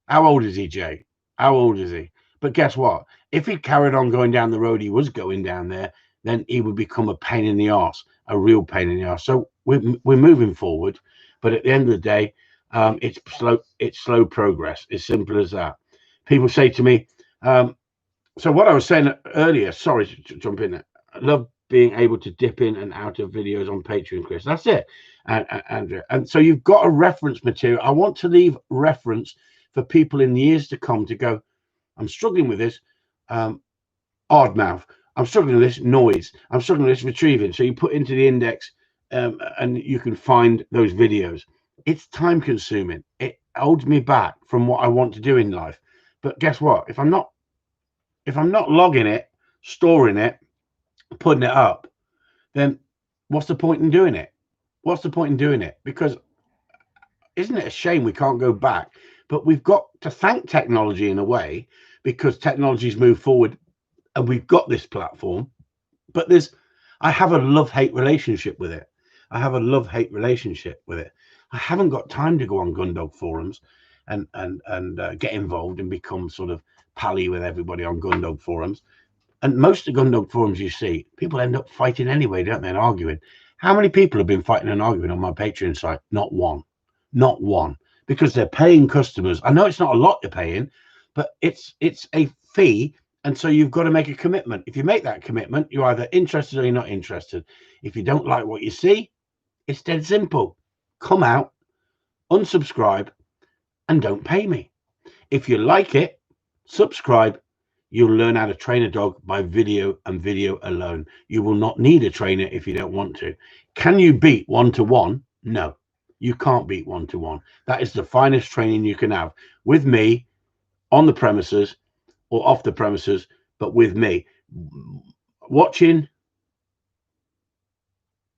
How old is he, Jay? How old is he? But guess what? If he carried on going down the road he was going down there, then he would become a pain in the arse, a real pain in the arse. So we're moving forward. But at the end of the day, it's slow progress. As simple as that. People say to me, so what I was saying earlier, sorry to jump in, I love being able to dip in and out of videos on Patreon, Chris. That's it, Andrea. And so you've got a reference material. I want to leave reference for people in the years to come to go, I'm struggling with this odd mouth. I'm struggling with this noise. I'm struggling with this retrieving. So you put into the index and you can find those videos. It's time consuming. It holds me back from what I want to do in life. But guess what? If I'm not logging it, storing it, putting it up, then what's the point in doing it? What's the point in doing it? Because isn't it a shame we can't go back? But we've got to thank technology in a way, because technology's moved forward and we've got this platform. But I have a love-hate relationship with it. I have a love-hate relationship with it. I haven't got time to go on Gundog forums and get involved and become sort of pally with everybody on Gundog forums. And most of the Gundog forums you see, people end up fighting anyway, don't they, and arguing. How many people have been fighting and arguing on my Patreon site? Not one. Not one. Because they're paying customers. I know it's not a lot they're paying, but it's a fee. And so you've got to make a commitment. If you make that commitment, you're either interested or you're not interested. If you don't like what you see, it's dead simple. Come out, unsubscribe, and don't pay me. If you like it, subscribe. You'll learn how to train a dog by video and video alone. You will not need a trainer if you don't want to. Can you beat one-to-one? No, you can't beat one-to-one. That is the finest training you can have with me on the premises or off the premises, but with me. Watching,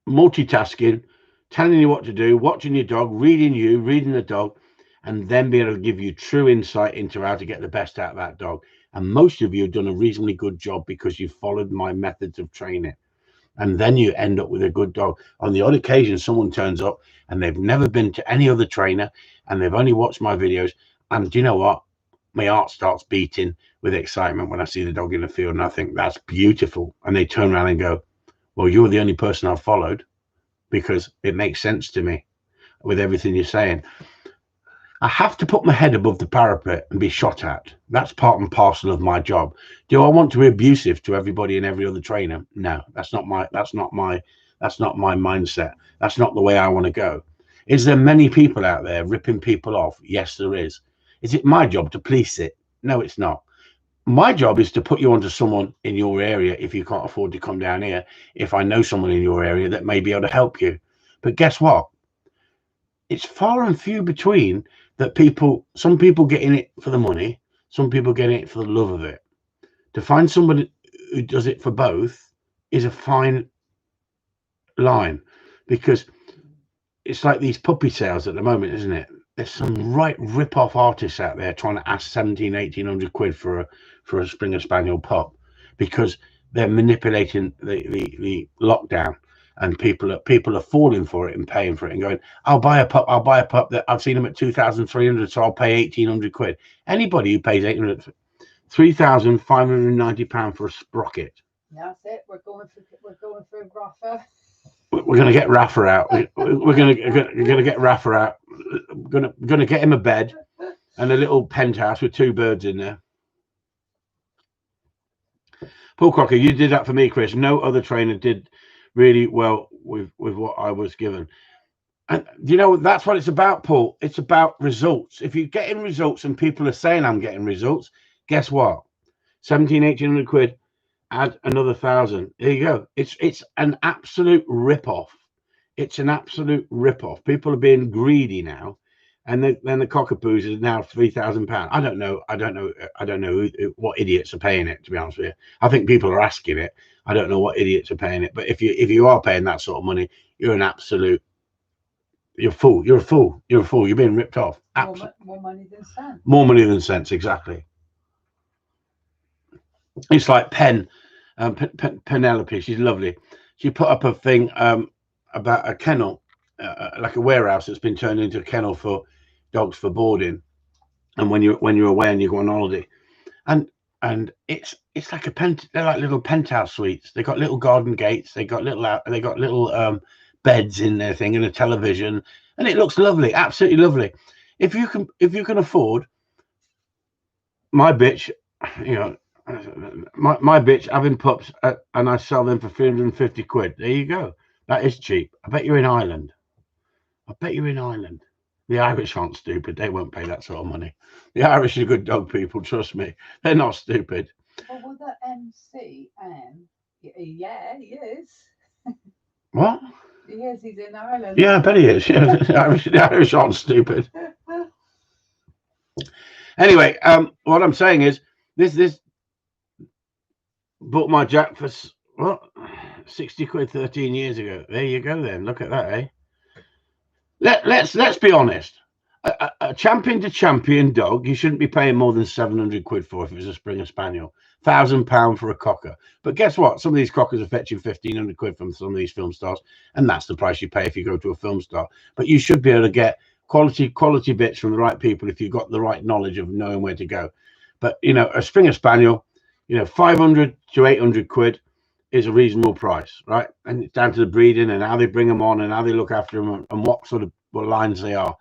multitasking, telling you what to do, watching your dog, reading the dog, and then be able to give you true insight into how to get the best out of that dog. And most of you have done a reasonably good job because you followed my methods of training. And then you end up with a good dog. On the odd occasion, someone turns up and they've never been to any other trainer and they've only watched my videos. And do you know what? My heart starts beating with excitement when I see the dog in the field. And I think that's beautiful. And they turn around and go, well, you're the only person I've followed, because it makes sense to me with everything you're saying. I have to put my head above the parapet and be shot at. That's part and parcel of my job. Do I want to be abusive to everybody and every other trainer? No, that's not my mindset. That's not the way I want to go. Is there many people out there ripping people off? Yes, there is. Is it my job to police it? No, it's not. My job is to put you onto someone in your area if you can't afford to come down here. If I know someone in your area that may be able to help you. But guess what? It's far and few between that some people get in it for the money, some people get in it for the love of it. To find somebody who does it for both is a fine line, because it's like these puppy sales at the moment, isn't it? There's some right rip-off artists out there trying to ask 1,700-1,800 quid for a Springer Spaniel pup, because they're manipulating the lockdown. And people are falling for it and paying for it and going, I'll buy a pup that I've seen them at 2,300, so I'll pay 1,800 quid. Anybody who pays 3,590 pounds for a sprocket. That's it. We're going for Rafa. We're going to get Rafa out. We're going to get Rafa out. We're going to get him a bed and a little penthouse with 2 birds in there. Paul Crocker, you did that for me, Chris. No other trainer did really well with what I was given. And you know, that's what it's about, Paul. It's about results. If you're getting results and people are saying I'm getting results, guess what? 1,700-1,800 quid, add another 1,000. There you go. It's an absolute rip-off. It's an absolute rip-off. People are being greedy now. And then the cockapoos is now £3,000. I don't know what idiots are paying it, to be honest with you. I think people are asking it. I don't know what idiots are paying it. But if you are paying that sort of money, you're an absolute, you're a fool. You're a fool. You're a fool. You're being ripped off. More money than sense. More money than sense, exactly. It's like Penelope. She's lovely. She put up a thing about a kennel, like a warehouse that's been turned into a kennel for dogs for boarding, and when you're away and you go on holiday, and it's like they're like little penthouse suites. They got little garden gates. They got little beds in their thing and a television, and it looks lovely, absolutely lovely. If you can afford, my bitch, you know, my bitch having pups and I sell them for 350 quid. There you go. That is cheap. I bet you're in Ireland. I bet you're in Ireland. The Irish aren't stupid. They won't pay that sort of money. The Irish are good dog people. Trust me. They're not stupid. Well, with the MC and yeah, he is. What? He is. He's in Ireland. Yeah, I bet he is. Yeah, the Irish aren't stupid. Anyway, what I'm saying is this bought my Jack for what 60 quid 13 years ago. There you go. Then look at that, eh? Let's be honest. A champion to champion dog, you shouldn't be paying more than 700 quid for if it was a Springer Spaniel. £1,000 for a cocker. But guess what? Some of these cockers are fetching 1,500 quid from some of these film stars, and that's the price you pay if you go to a film star. But you should be able to get quality bits from the right people if you've got the right knowledge of knowing where to go. But you know, a Springer Spaniel, you know, 500 to 800 quid is a reasonable price, right? And it's down to the breeding and how they bring them on and how they look after them and what sort of lines they are.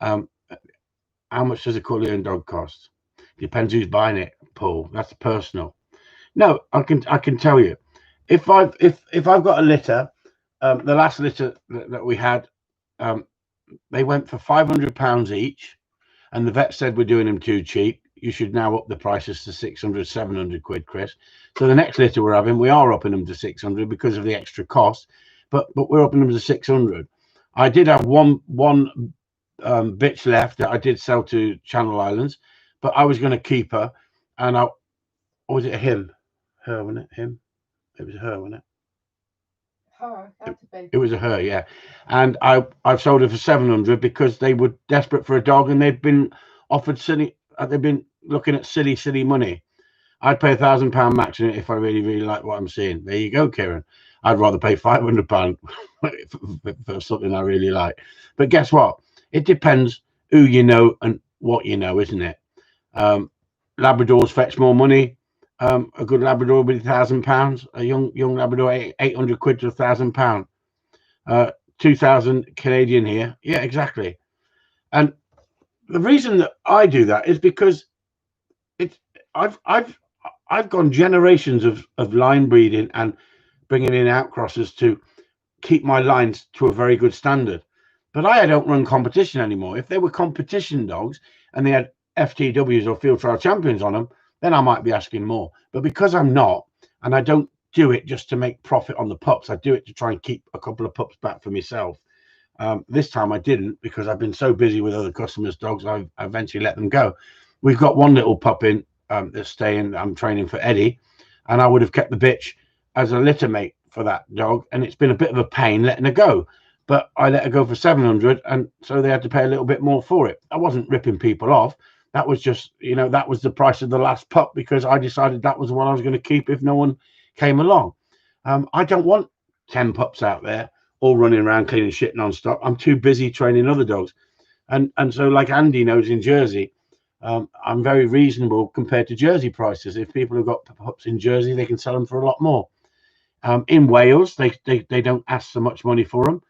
How much does a Corleone dog cost? Depends who's buying it, Paul. That's personal. No, I can tell you, if I've got a litter, the last litter that we had, they went for £500 each, and the vet said we're doing them too cheap. You should now up the prices to 600, 700 quid, Chris. So the next litter we're having, we are upping them to 600 because of the extra cost, but we're upping them to 600. I did have one bitch left that I did sell to Channel Islands, but I was going to keep her, and or was it him? Her, wasn't it? Him? It was her, wasn't it? Her, had to be. It was a her, yeah. And I've sold her for 700 because they were desperate for a dog and they'd been offered silly. They've been looking at silly money. I'd pay £1,000 max in it if I really like what I'm seeing. There you go, Kieran. I'd rather pay £500 for something I really like. But guess what? It depends who you know and what you know, isn't it? Labradors fetch more money. A good Labrador would be £1,000. A young Labrador, 800 quid to £1,000. 2,000 Canadian here. Yeah, exactly. And the reason that I do that is because I've gone generations of line breeding and bringing in outcrossers to keep my lines to a very good standard. But I don't run competition anymore. If they were competition dogs and they had FTWs or field trial champions on them, then I might be asking more. But because I'm not, and I don't do it just to make profit on the pups, I do it to try and keep a couple of pups back for myself. This time I didn't because I've been so busy with other customers' dogs, I eventually let them go. We've got one little pup in that's staying. I'm training for Eddie, and I would have kept the bitch as a litter mate for that dog, and it's been a bit of a pain letting her go. But I let her go for 700, and so they had to pay a little bit more for it. I wasn't ripping people off. That was just, you know, that was the price of the last pup because I decided that was the one I was going to keep if no one came along. I don't want 10 pups out there all running around cleaning shit non-stop. I'm too busy training other dogs. And so like Andy knows in Jersey, I'm very reasonable compared to Jersey prices. If people have got pups in Jersey, they can sell them for a lot more. In Wales, they don't ask so much money for them.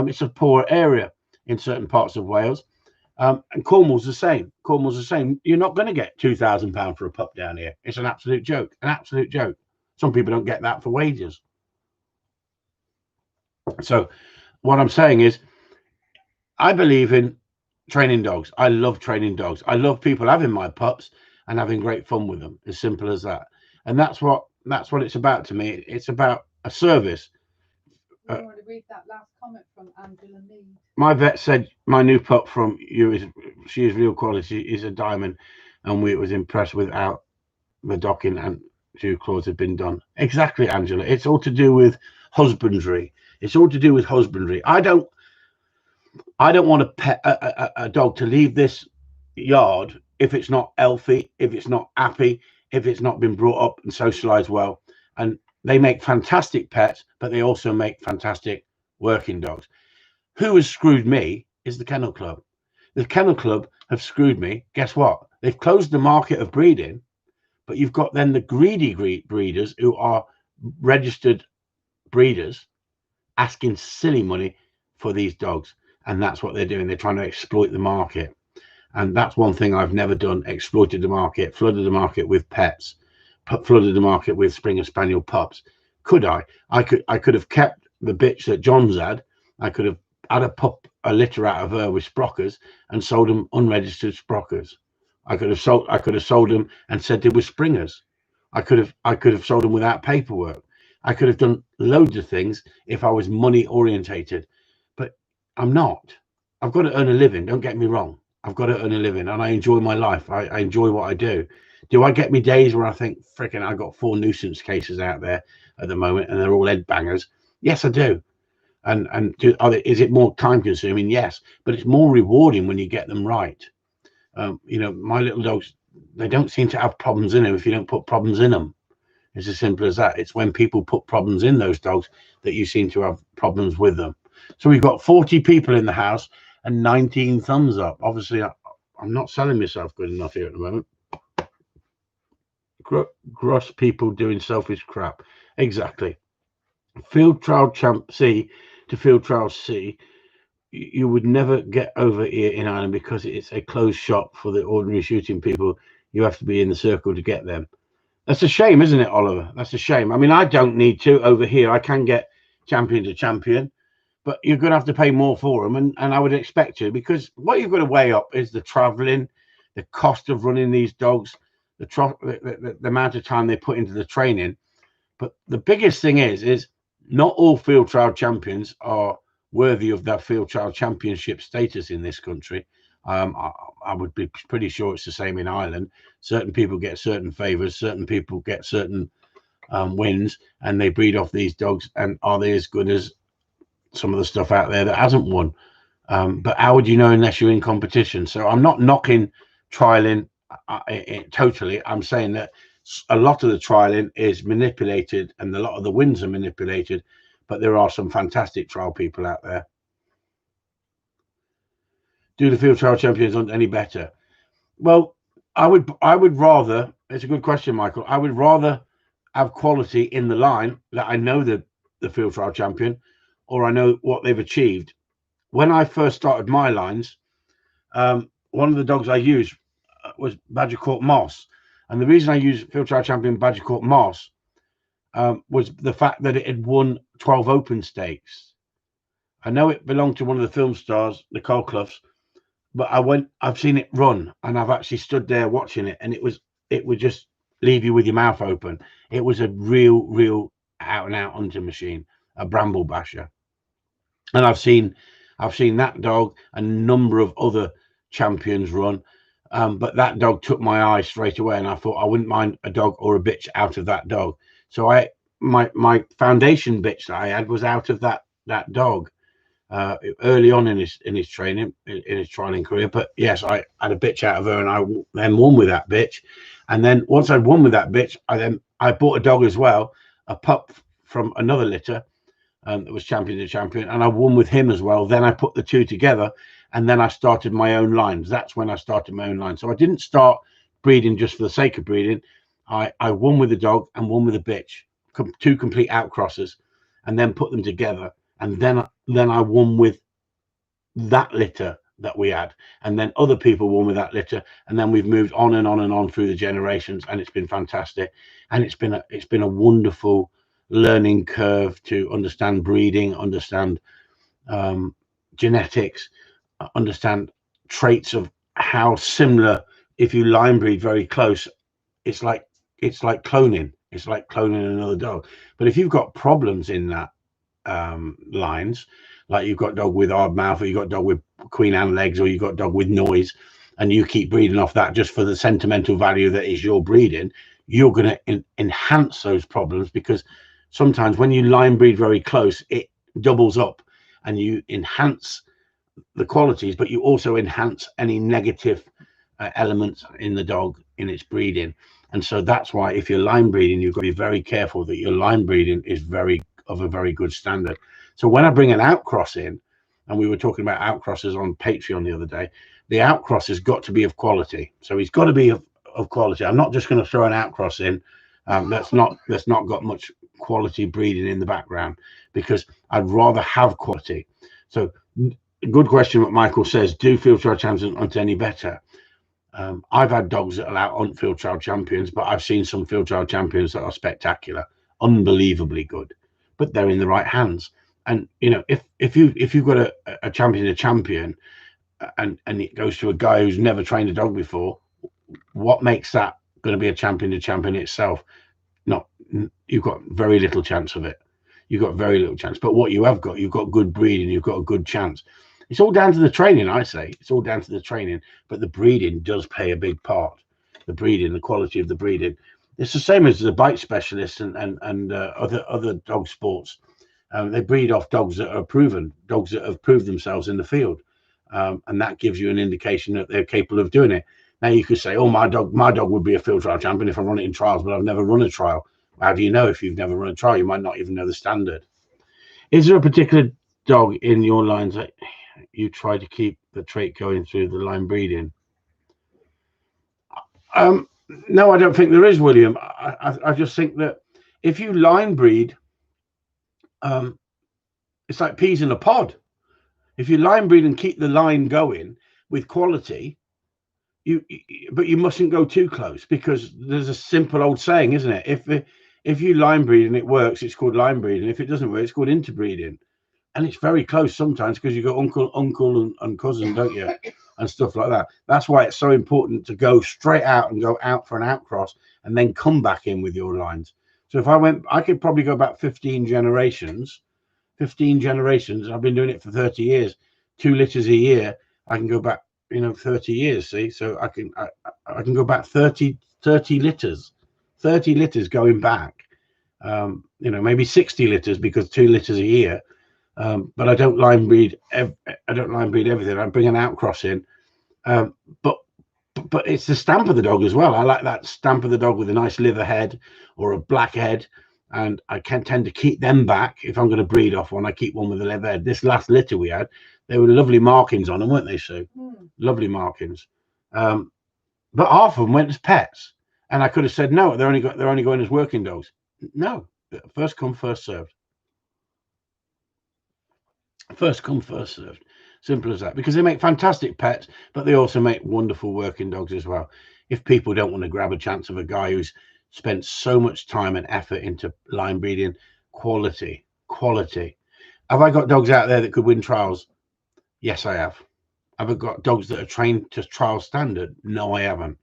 It's a poor area in certain parts of Wales. And Cornwall's the same. Cornwall's the same. You're not going to get £2,000 for a pup down here. It's an absolute joke. An absolute joke. Some people don't get that for wages. So what I'm saying is, I believe in training dogs. I love training dogs. I love people having my pups and having great fun with them. As simple as that. And that's what it's about to me. It's about a service. You want to read that last comment from Angela Mead? My vet said my new pup from you is real quality. Is a diamond, and we was impressed with how the docking and due clause had been done. Exactly, Angela. It's all to do with husbandry. It's all to do with husbandry. I don't want a dog to leave this yard if it's not healthy, if it's not happy, if it's not been brought up and socialized well. And they make fantastic pets, but they also make fantastic working dogs. Who has screwed me is the Kennel Club. The Kennel Club have screwed me. Guess what? They've closed the market of breeding, but you've got then the greedy breeders who are registered breeders asking silly money for these dogs. And that's what they're doing. They're trying to exploit the market. And that's one thing I've never done, exploited the market, flooded the market with pets, flooded the market with Springer Spaniel pups. Could I? I could have kept the bitch that John's had. I could have had a litter out of her with sprockers and sold them unregistered sprockers. I could have sold them and said they were Springers. I could have sold them without paperwork. I could have done loads of things if I was money orientated, but I'm not. I've got to earn a living. Don't get me wrong. I've got to earn a living, and I enjoy my life. I enjoy what I do. Do I get me days where I think, freaking, I got 4 nuisance cases out there at the moment, and they're all head bangers? Yes, I do. Is it more time consuming? Yes, but it's more rewarding when you get them right. You know, my little dogs, they don't seem to have problems in them if you don't put problems in them. It's as simple as that. It's when people put problems in those dogs that you seem to have problems with them. So we've got 40 people in the house and 19 thumbs up. Obviously, I'm not selling myself good enough here at the moment. Gross people doing selfish crap. Exactly. Field trial champ C to field trial C. You would never get over here in Ireland because it's a closed shop for the ordinary shooting people. You have to be in the circle to get them. That's a shame, isn't it, Oliver? That's a shame. I mean, I don't need to over here. I can get champion to champion, but you're going to have to pay more for them. And I would expect to, because what you've got to weigh up is the traveling, the cost of running these dogs, the amount of time they put into the training. But the biggest thing is not all field trial champions are worthy of that field trial championship status in this country. I would be pretty sure it's the same in Ireland. Certain people get certain favors, certain people get certain wins, and they breed off these dogs. And are they as good as some of the stuff out there that hasn't won? But how would you know unless you're in competition? So I'm not knocking trialing totally. I'm saying that a lot of the trialing is manipulated and a lot of the wins are manipulated, but there are some fantastic trial people out there. Do the field trial champions want any better? Well, I would rather, it's a good question, Michael. I would rather have quality in the line that I know the field trial champion, or I know what they've achieved. When I first started my lines, one of the dogs I used was Badger Court Moss. And the reason I used field trial champion Badger Court Moss was the fact that it had won 12 open stakes. I know it belonged to one of the film stars, Nicole Cloughs, but I've seen it run, and I've actually stood there watching it, and it would just leave you with your mouth open. It was a real out and out hunting machine, a bramble basher. And I've seen that dog and a number of other champions run, but that dog took my eye straight away, and I thought I wouldn't mind a dog or a bitch out of that dog. So my foundation bitch that I had was out of that dog. Early on in his training, in his trialing career. But yes, I had a bitch out of her, and I then won with that bitch. And then once I won with that bitch, I bought a dog as well, a pup from another litter that was champion to champion, and I won with him as well. Then I put the two together, and then I started my own lines. That's when I started my own line. So I didn't start breeding just for the sake of breeding. I won with the dog and won with a bitch, two complete outcrossers, and then put them together. And then I won with that litter that we had, and then other people won with that litter, and then we've moved on and on and on through the generations, and it's been fantastic. And it's been a wonderful learning curve to understand breeding, understand genetics, understand traits of how similar, if you line breed very close, it's like cloning. It's like cloning another dog. But if you've got problems in that lines, like you've got dog with hard mouth, or you've got dog with Queen Anne legs, or you've got dog with noise, and you keep breeding off that just for the sentimental value that is your breeding, you're going to enhance those problems, because sometimes when you line breed very close, it doubles up and you enhance the qualities, but you also enhance any negative elements in the dog in its breeding. And so that's why if you're line breeding, you've got to be very careful that your line breeding is of a very good standard. So when I bring an outcross in, and we were talking about outcrosses on Patreon the other day, the outcross has got to be of quality. So he's got to be of quality. I'm not just going to throw an outcross in that's not got much quality breeding in the background, because I'd rather have quality. So good question what Michael says, do field trial champions hunt any better? I've had dogs that allow hunt field trial champions, but I've seen some field trial champions that are spectacular, unbelievably good, but they're in the right hands. And you know, if you've got a champion and it goes to a guy who's never trained a dog before, what makes that going to be a champion itself? Not, you've got very little chance of it. You've got very little chance. But what you have got, you've got good breeding, you've got a good chance. It's all down to the training, I say. It's all down to the training, but the breeding does play a big part. The breeding, the quality of the breeding. It's the same as the bite specialists and other dog sports. They breed off dogs that are proven, dogs that have proved themselves in the field, and that gives you an indication that they're capable of doing it. Now you could say, "Oh, my dog would be a field trial champion if I run it in trials," but I've never run a trial. How do you know if you've never run a trial? You might not even know the standard. Is there a particular dog in your lines that you try to keep the trait going through the line breeding? No, I don't think there is, William. I just think that if you line breed, it's like peas in a pod. If you line breed and keep the line going with quality, but you mustn't go too close, because there's a simple old saying, isn't it? If you line breed and it works, it's called line breeding. If it doesn't work, it's called interbreeding. And it's very close sometimes, because you got uncle and cousin, don't you, and stuff like that. That's why it's so important to go straight out and go out for an outcross and then come back in with your lines. So if I could probably go back 15 generations. I've been doing it for 30 years, 2 litters a year. I can go back, 30 years. See, so I can go back 30 litters, 30 litters going back. Maybe 60 litters, because 2 litters a year. But I don't line breed. I don't line breed everything. I bring an outcross in, but it's the stamp of the dog as well. I like that stamp of the dog with a nice liver head or a black head, and I can tend to keep them back. If I'm going to breed off one, I keep one with a liver head. This last litter we had, there were lovely markings on them, weren't they, Sue? Lovely markings. But half of them went as pets, and I could have said no. They're only going as working dogs. No, first come, first served. First come, first served. Simple as that. Because they make fantastic pets, but they also make wonderful working dogs as well. If people don't want to grab a chance of a guy who's spent so much time and effort into line breeding, quality. Have I got dogs out there that could win trials? Yes, I have. Have I got dogs that are trained to trial standard? No, I haven't.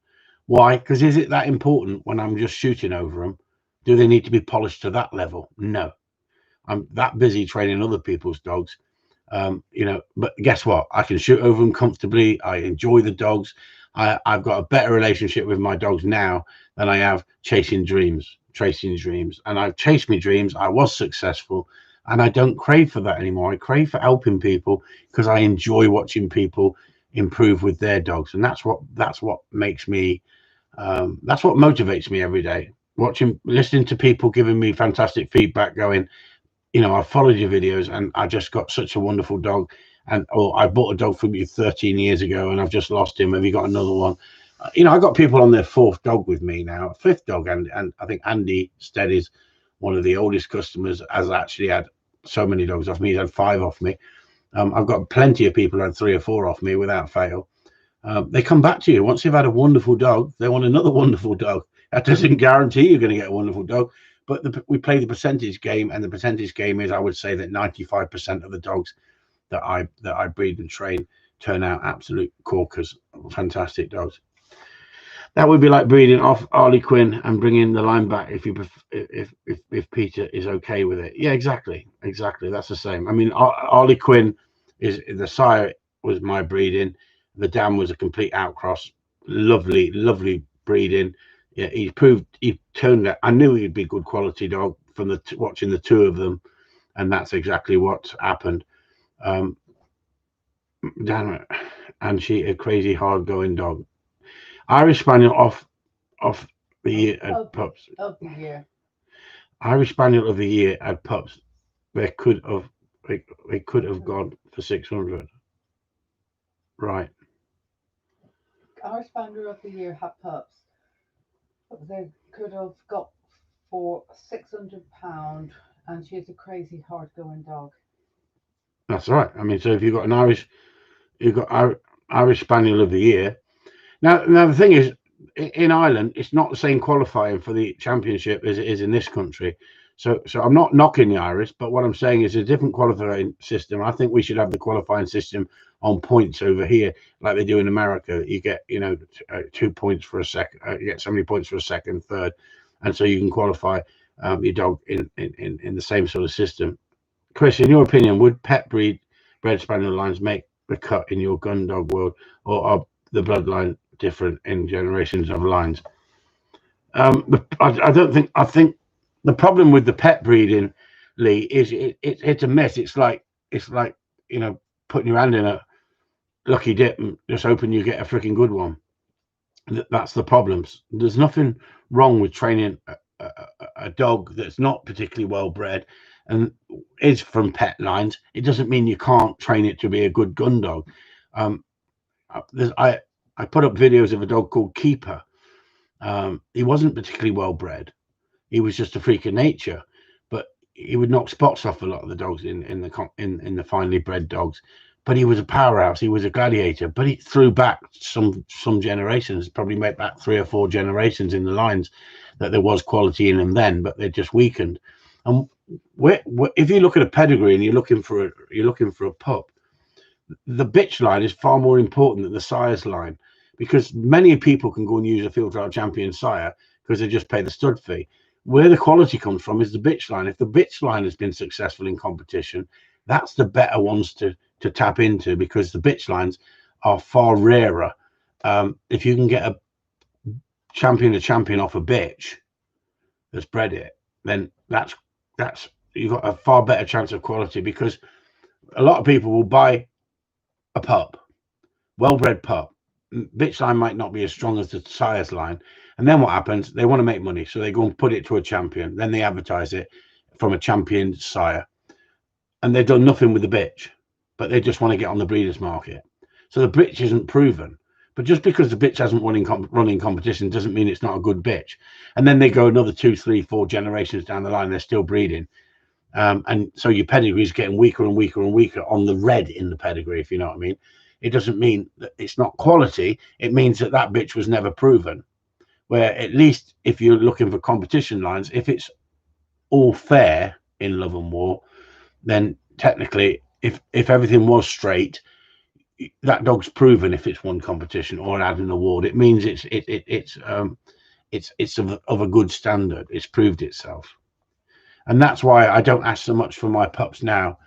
Why? Because is it that important when I'm just shooting over them? Do they need to be polished to that level? No. I'm that busy training other people's dogs. But guess what? I can shoot over them comfortably. I enjoy the dogs. I've got a better relationship with my dogs now than I have chasing dreams. And I've chased my dreams. I was successful, and I don't crave for that anymore. I crave for helping people, because I enjoy watching people improve with their dogs, and that's what makes me. That's what motivates me every day. Listening to people giving me fantastic feedback, going, I followed your videos and I just got such a wonderful dog, or I bought a dog from you 13 years ago and I've just lost him. Have you got another one? I got people on their 4th dog with me now, 5th dog, and I think Andy Stead is one of the oldest customers, has actually had so many dogs off me. He's had 5 off me. I've got plenty of people who had 3 or 4 off me without fail. They come back to you once they've had a wonderful dog. They want another wonderful dog. That doesn't guarantee you're going to get a wonderful dog. But we play the percentage game, and the percentage game is, I would say, that 95% of the dogs that I breed and train turn out absolute corkers, fantastic dogs. That would be like breeding off Harley Quinn and bringing the line back if Peter is okay with it. Yeah, exactly. That's the same. I mean, Harley Quinn is the sire was my breeding. The dam was a complete outcross. Lovely breeding. Yeah, he turned out. I knew he'd be good quality dog from watching the two of them, and that's exactly what happened. Damn it. And she a crazy hard going dog. Irish Spaniel off the year at pups. Of the year. Irish Spaniel of the year at pups. They could have gone for 600. Right. Irish Spaniel of the year had pups. They could have got for £600, and she's a crazy hard going dog. That's right. I mean, so if you've got Irish Spaniel of the year. Now the thing is, in Ireland, it's not the same qualifying for the championship as it is in this country. So I'm not knocking the Irish, but what I'm saying is a different qualifying system. I think we should have the qualifying system on points over here, like they do in America. You get 2 points for a second. You get so many points for a second, third, and so you can qualify your dog in the same sort of system. Chris, in your opinion, would pet bred spaniel lines make the cut in your gun dog world, or are the bloodline different in generations of lines? I don't think. I think the problem with the pet breeding, Lee, is it's a mess. It's like putting your hand in a lucky dip and just hoping you get a freaking good one. That's the problems. There's nothing wrong with training a dog that's not particularly well bred and is from pet lines. It doesn't mean you can't train it to be a good gun dog. I put up videos of a dog called Keeper. He wasn't particularly well bred. He was just a freak of nature, but he would knock spots off a lot of the dogs in the finely bred dogs. But he was a powerhouse. He was a gladiator. But he threw back some generations, probably made back 3 or 4 generations in the lines that there was quality in them then, but they just weakened. And if you look at a pedigree and you're looking for a pup, the bitch line is far more important than the sire's line, because many people can go and use a field trial champion sire because they just pay the stud fee. Where the quality comes from is the bitch line. If the bitch line has been successful in competition, that's the better ones to tap into, because the bitch lines are far rarer. If you can get a champion off a bitch that's bred it, then that's you've got a far better chance of quality, because a lot of people will buy a pup, well-bred pup. Bitch line might not be as strong as the sire's line, and then what happens? They want to make money, so they go and put it to a champion. Then they advertise it from a champion sire, and they've done nothing with the bitch, but they just want to get on the breeders' market. So the bitch isn't proven. But just because the bitch hasn't run in competition doesn't mean it's not a good bitch. And then they go another 2, 3, 4 generations down the line, they're still breeding. And so your pedigree is getting weaker and weaker and weaker on the red in the pedigree, if you know what I mean. It doesn't mean that it's not quality. It means that bitch was never proven. Where at least if you're looking for competition lines, if it's all fair in Love and War, then technically, if everything was straight, that dog's proven. If it's won competition or had an award, it means it's of a good standard. It's proved itself. And that's why I don't ask so much for my pups now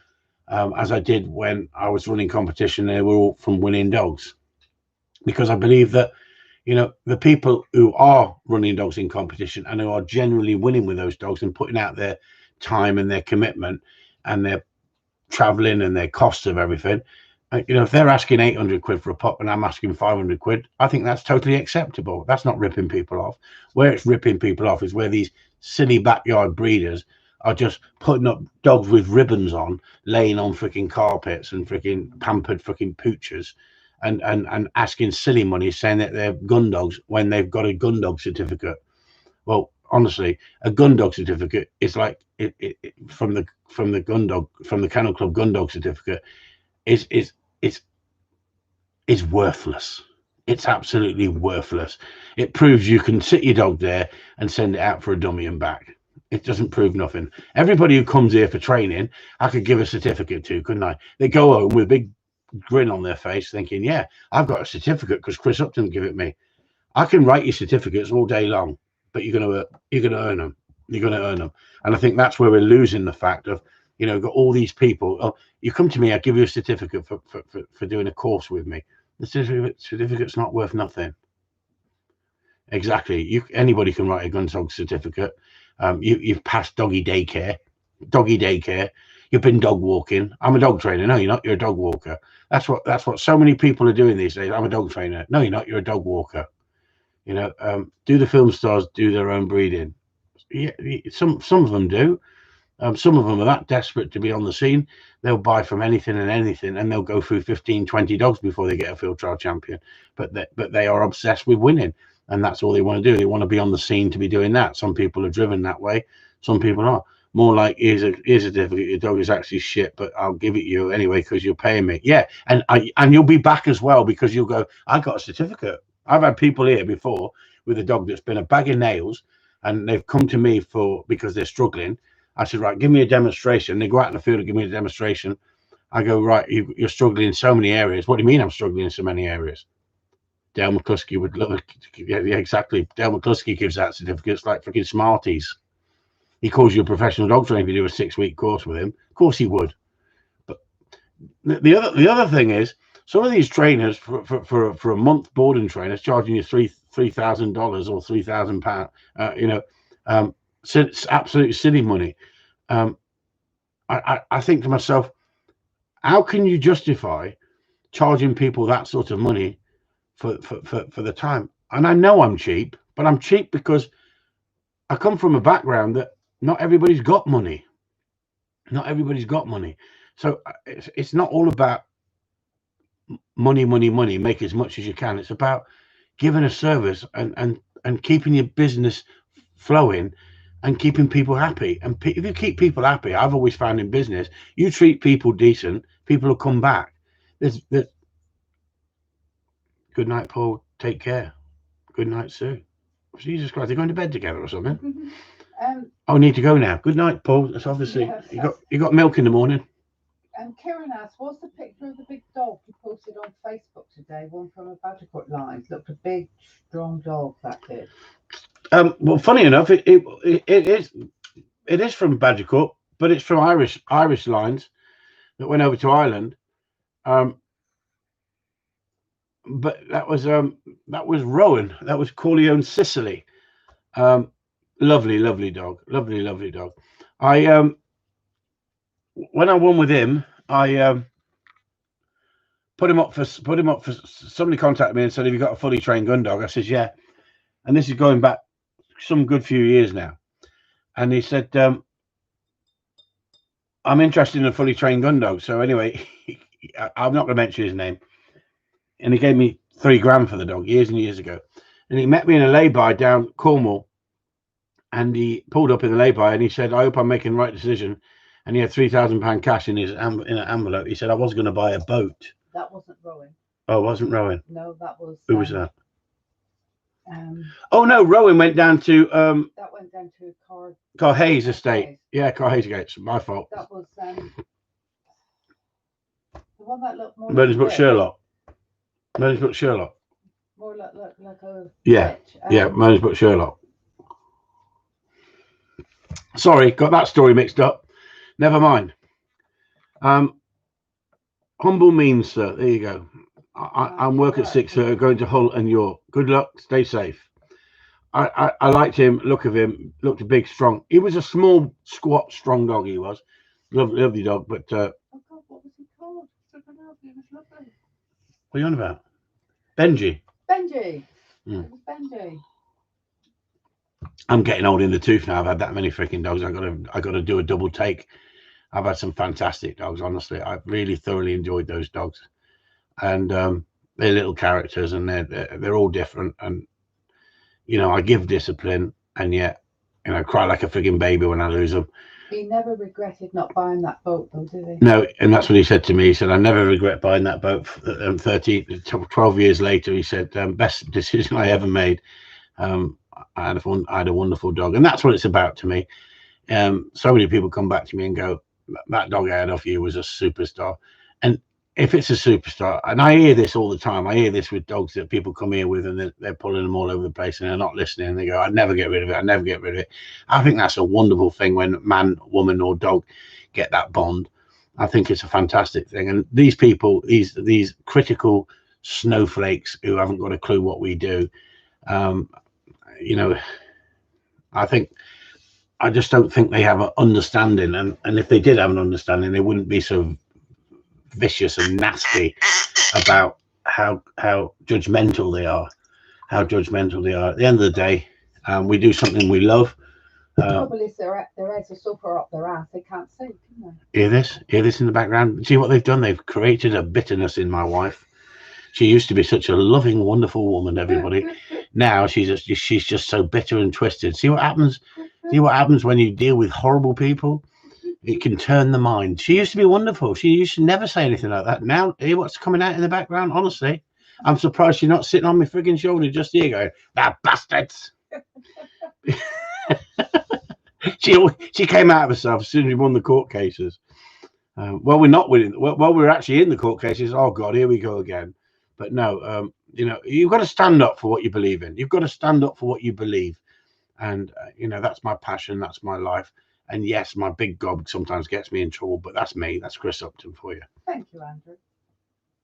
as I did when I was running competition. They were all from winning dogs, because I believe that, the people who are running dogs in competition and who are generally winning with those dogs and putting out their time and their commitment and their traveling and their costs of everything, if they're asking 800 quid for a pup and I'm asking 500 quid, I think that's totally acceptable. That's not ripping people off. Where it's ripping people off is where these silly backyard breeders are just putting up dogs with ribbons on, laying on freaking carpets and freaking pampered freaking poochers, and asking silly money, saying that they're gun dogs when they've got a gun dog certificate. Well, honestly, a gun dog certificate is like from the Kennel Club gun dog certificate is worthless. It's absolutely worthless. It proves you can sit your dog there and send it out for a dummy and back. It doesn't prove nothing. Everybody who comes here for training, I could give a certificate to, couldn't I? They go home with a big grin on their face, thinking, yeah, I've got a certificate because Chris Upton give it me. I can write you certificates all day long, but you're gonna earn them. You're gonna earn them. And I think that's where we're losing the fact of, you know, got all these people. Oh, you come to me, I give you a certificate for doing a course with me. The certificate's not worth nothing. Exactly. Anybody can write a gun dog certificate. You've passed doggy daycare. You've been dog walking. I'm a dog trainer. No, you're not. You're a dog walker. That's what so many people are doing these days. I'm a dog trainer. No, you're not. You're a dog walker. You know, do the film stars do their own breeding? Yeah, some of them do. Some of them are that desperate to be on the scene, they'll buy from anything and anything, and they'll go through 15, 20 dogs before they get a field trial champion. But they are obsessed with winning, and that's all they want to do. They want to be on the scene to be doing that. Some people are driven that way. Some people are more like, here's a certificate. Your dog is actually shit, but I'll give it you anyway because you're paying me. Yeah, and you'll be back as well because you'll go, I got a certificate. I've had people here before with a dog that's been a bag of nails, and they've come to me because they're struggling. I said, right, give me a demonstration. They go out in the field and give me a demonstration. I go, right, you're struggling in so many areas. What do you mean I'm struggling in so many areas? Dale McCluskey would look, yeah, exactly. Dale McCluskey gives out certificates like freaking Smarties. He calls you a professional dog trainer if you do a 6-week course with him. Of course he would. But the other thing is, some of these trainers for a month boarding trainers charging you $3,000 or £3,000, you know, so it's absolutely silly money. I think to myself, how can you justify charging people that sort of money for the time? And I know I'm cheap, but I'm cheap because I come from a background that not everybody's got money. Not everybody's got money. So it's not all about money, make as much as you can. It's about giving a service and keeping your business flowing and keeping people happy. And if you keep people happy, I've always found in business, you treat people decent, people will come back. There's good night, Paul. Take care. Good night, Sue. Jesus Christ, they're going to bed together or something. I need to go now. Good night, Paul. That's obviously you got milk in the morning. Kieran asked, what's the picture of the big dog you posted on Facebook today? One from a Badgercourt line. Looked a big, strong dog, that did. Well, funny enough, it is from Badgercourt, but it's from Irish lines that went over to Ireland. But that was Rowan. That was Corleone, Sicily. Lovely dog. Lovely dog. When I won with him, I put him up for somebody contacted me and said, have you got a fully trained gun dog? I said, yeah. And this is going back some good few years now. And he said, I'm interested in a fully trained gun dog. So anyway, I'm not going to mention his name. And he gave me $3,000 for the dog years and years ago. And he met me in a lay-by down Cornwall. And he pulled up in the lay-by and he said, I hope I'm making the right decision. And he had £3,000 cash in his in an envelope. He said, I was going to buy a boat. That wasn't Rowan. Oh, it wasn't Rowan? No, that was... Who was that? Oh, no, Rowan went down to... that went down to Carhays estate. Yeah, Carhays Gates. My fault. That was... the one that looked more... Merlinsbrook Sherlock. Merlinsbrook Sherlock. More like a... Yeah, yeah, Merlinsbrook Sherlock. Sorry, got that story mixed up. Never mind. Humble means, sir. There you go. I'm work at 6, going to Hull and York. Good luck. Stay safe. I liked him. Look of him. Looked big, strong. He was a small, squat, strong dog. He was lovely dog. But oh God, what was he called? He was lovely. What are you on about? Benji. Benji. It was Benji. I'm getting old in the tooth now. I've had that many freaking dogs. I got to do a double take. I've had some fantastic dogs. Honestly, I've really thoroughly enjoyed those dogs, and they're little characters, and they're all different. And you know, I give discipline, and yet, you know, cry like a frigging baby when I lose them. He never regretted not buying that boat, though, did he? No, and that's what he said to me. He said, I never regret buying that boat. 12 years later, he said, best decision I ever made. I had a wonderful dog, and that's what it's about to me. So many people come back to me and go, that dog I had off you was a superstar. And if it's a superstar, and I hear this all the time, I hear this with dogs that people come here with, and they're pulling them all over the place, and they're not listening. And they go, "I'd never get rid of it. I'd never get rid of it." I think that's a wonderful thing when man, woman, or dog get that bond. I think it's a fantastic thing. And these people, these critical snowflakes who haven't got a clue what we do, you know, I just don't think they have an understanding. And if they did have an understanding, they wouldn't be so vicious and nasty about how judgmental they are. At the end of the day, we do something we love. The trouble is their heads are so far up their ass they can't see, can they? Hear this in the background. See what they've done? They've created a bitterness in my wife. She used to be such a loving, wonderful woman, everybody. Now she's just so bitter and twisted. See what happens when you deal with horrible people? It can turn the mind. She used to be wonderful. She used to never say anything like that. Now, hear what's coming out in the background? Honestly, I'm surprised she's not sitting on my frigging shoulder just here going, "That bastards." She came out of herself as soon as we won the court cases. Well, we're not winning. Well, we're actually in the court cases. Oh, God, here we go again. But no, you know, you've got to stand up for what you believe in. You've got to stand up for what you believe. And, you know, that's my passion. That's my life. And yes, my big gob sometimes gets me in trouble, but that's me. That's Chris Upton for you. Thank you, Andrew.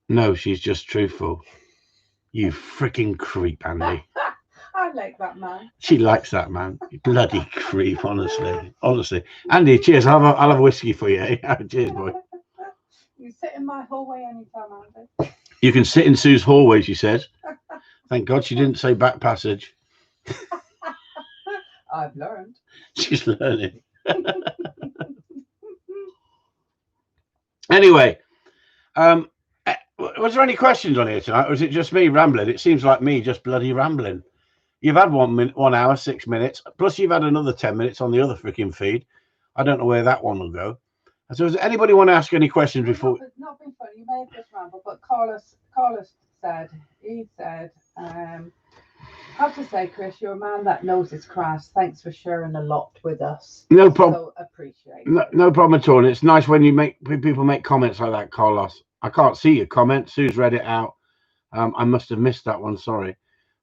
No, she's just truthful. You freaking creep, Andy. I like that man. She likes that man. You bloody creep, honestly. Andy, cheers. I'll have a whiskey for you. Cheers, boy. You sit in my hallway anytime, Andy. You can sit in Sue's hallway, she says. Thank God she didn't say back passage. I've learned. She's learning. Anyway, was there any questions on here tonight, or was it just me rambling? It seems like me just bloody rambling. You've had 1 hour, 6 minutes, plus you've had another 10 minutes on the other freaking feed. I don't know where that one will go. So does anybody want to ask any questions before? It's not been funny. You may have just rambled, but Carlos said, have to say, Chris, you're a man that knows his craft. Thanks for sharing a lot with us. No problem. So appreciate it. No problem at all. And it's nice when people make comments like that, Carlos. I can't see your comment. Sue's read it out. I must have missed that one. Sorry.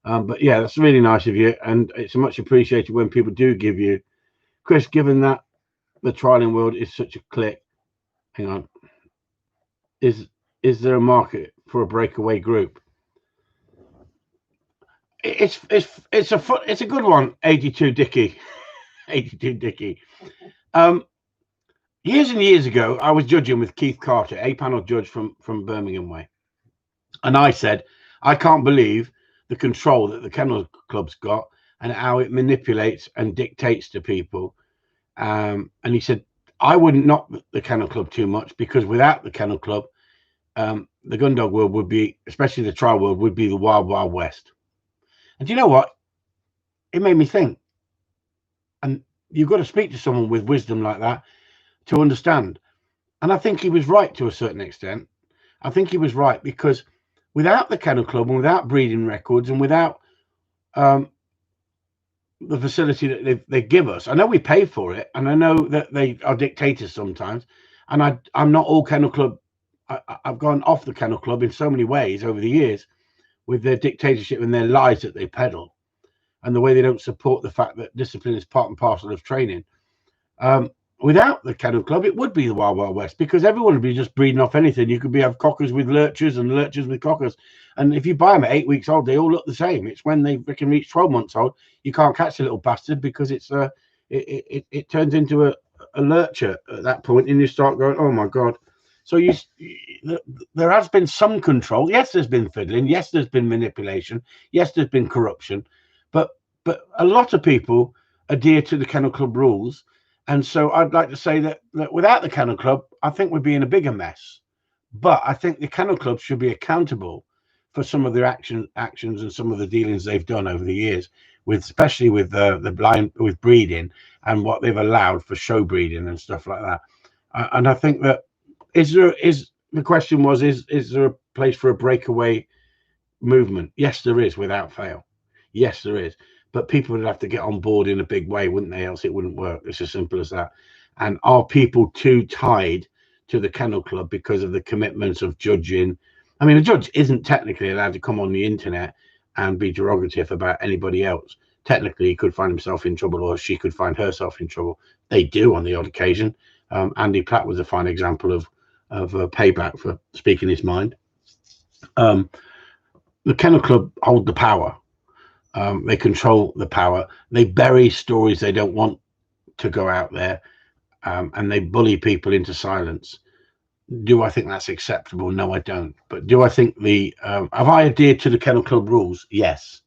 But yeah, that's really nice of you. And it's much appreciated when people do give you. Chris, given that the trialing world is such a clique, hang on. Is there a market for a breakaway group? It's a good one, 82 Dicky. 82 Dicky. Years and years ago, I was judging with Keith Carter, a panel judge from Birmingham way. And I said, I can't believe the control that the kennel club's got and how it manipulates and dictates to people. And he said, I wouldn't knock the kennel club too much, because without the kennel club, the gun dog world would be, especially the trial world, would be the wild, wild west. And do you know what? It made me think. And you've got to speak to someone with wisdom like that to understand. And I think he was right to a certain extent. I think he was right, because without the kennel club and without breeding records and without the facility that they give us, I know we pay for it, and I know that they are dictators sometimes. And I'm not all kennel club. I've gone off the kennel club in so many ways over the years, with their dictatorship and their lies that they peddle, and the way they don't support the fact that discipline is part and parcel of training. Without the kennel club, it would be the wild, wild west, because everyone would be just breeding off anything. You could have cockers with lurchers and lurchers with cockers. And if you buy them at 8 weeks old, they all look the same. It's when they can reach 12 months old, you can't catch the little bastard, because it turns into a lurcher at that point, and you start going, oh my God. So there has been some control. Yes, there's been fiddling. Yes, there's been manipulation. Yes, there's been corruption. But a lot of people adhere to the kennel club rules. And so I'd like to say that without the kennel club, I think we'd be in a bigger mess. But I think the kennel club should be accountable for some of their actions and some of the dealings they've done over the years, especially with with breeding and what they've allowed for show breeding and stuff like that. And I think that the question was, is there a place for a breakaway movement? Yes, there is, without fail. Yes, there is. But people would have to get on board in a big way, wouldn't they? Else it wouldn't work. It's as simple as that. And are people too tied to the Kennel Club because of the commitments of judging. I mean, a judge isn't technically allowed to come on the internet and be derogative about anybody else. Technically, he could find himself in trouble, or she could find herself in trouble. They do on the odd occasion. Andy Platt was a fine example of payback for speaking his mind. The Kennel Club hold the power. They control the power. They bury stories they don't want to go out there, and they bully people into silence. Do I think that's acceptable? No, I don't. But do I think have I adhered to the Kennel Club rules? Yes,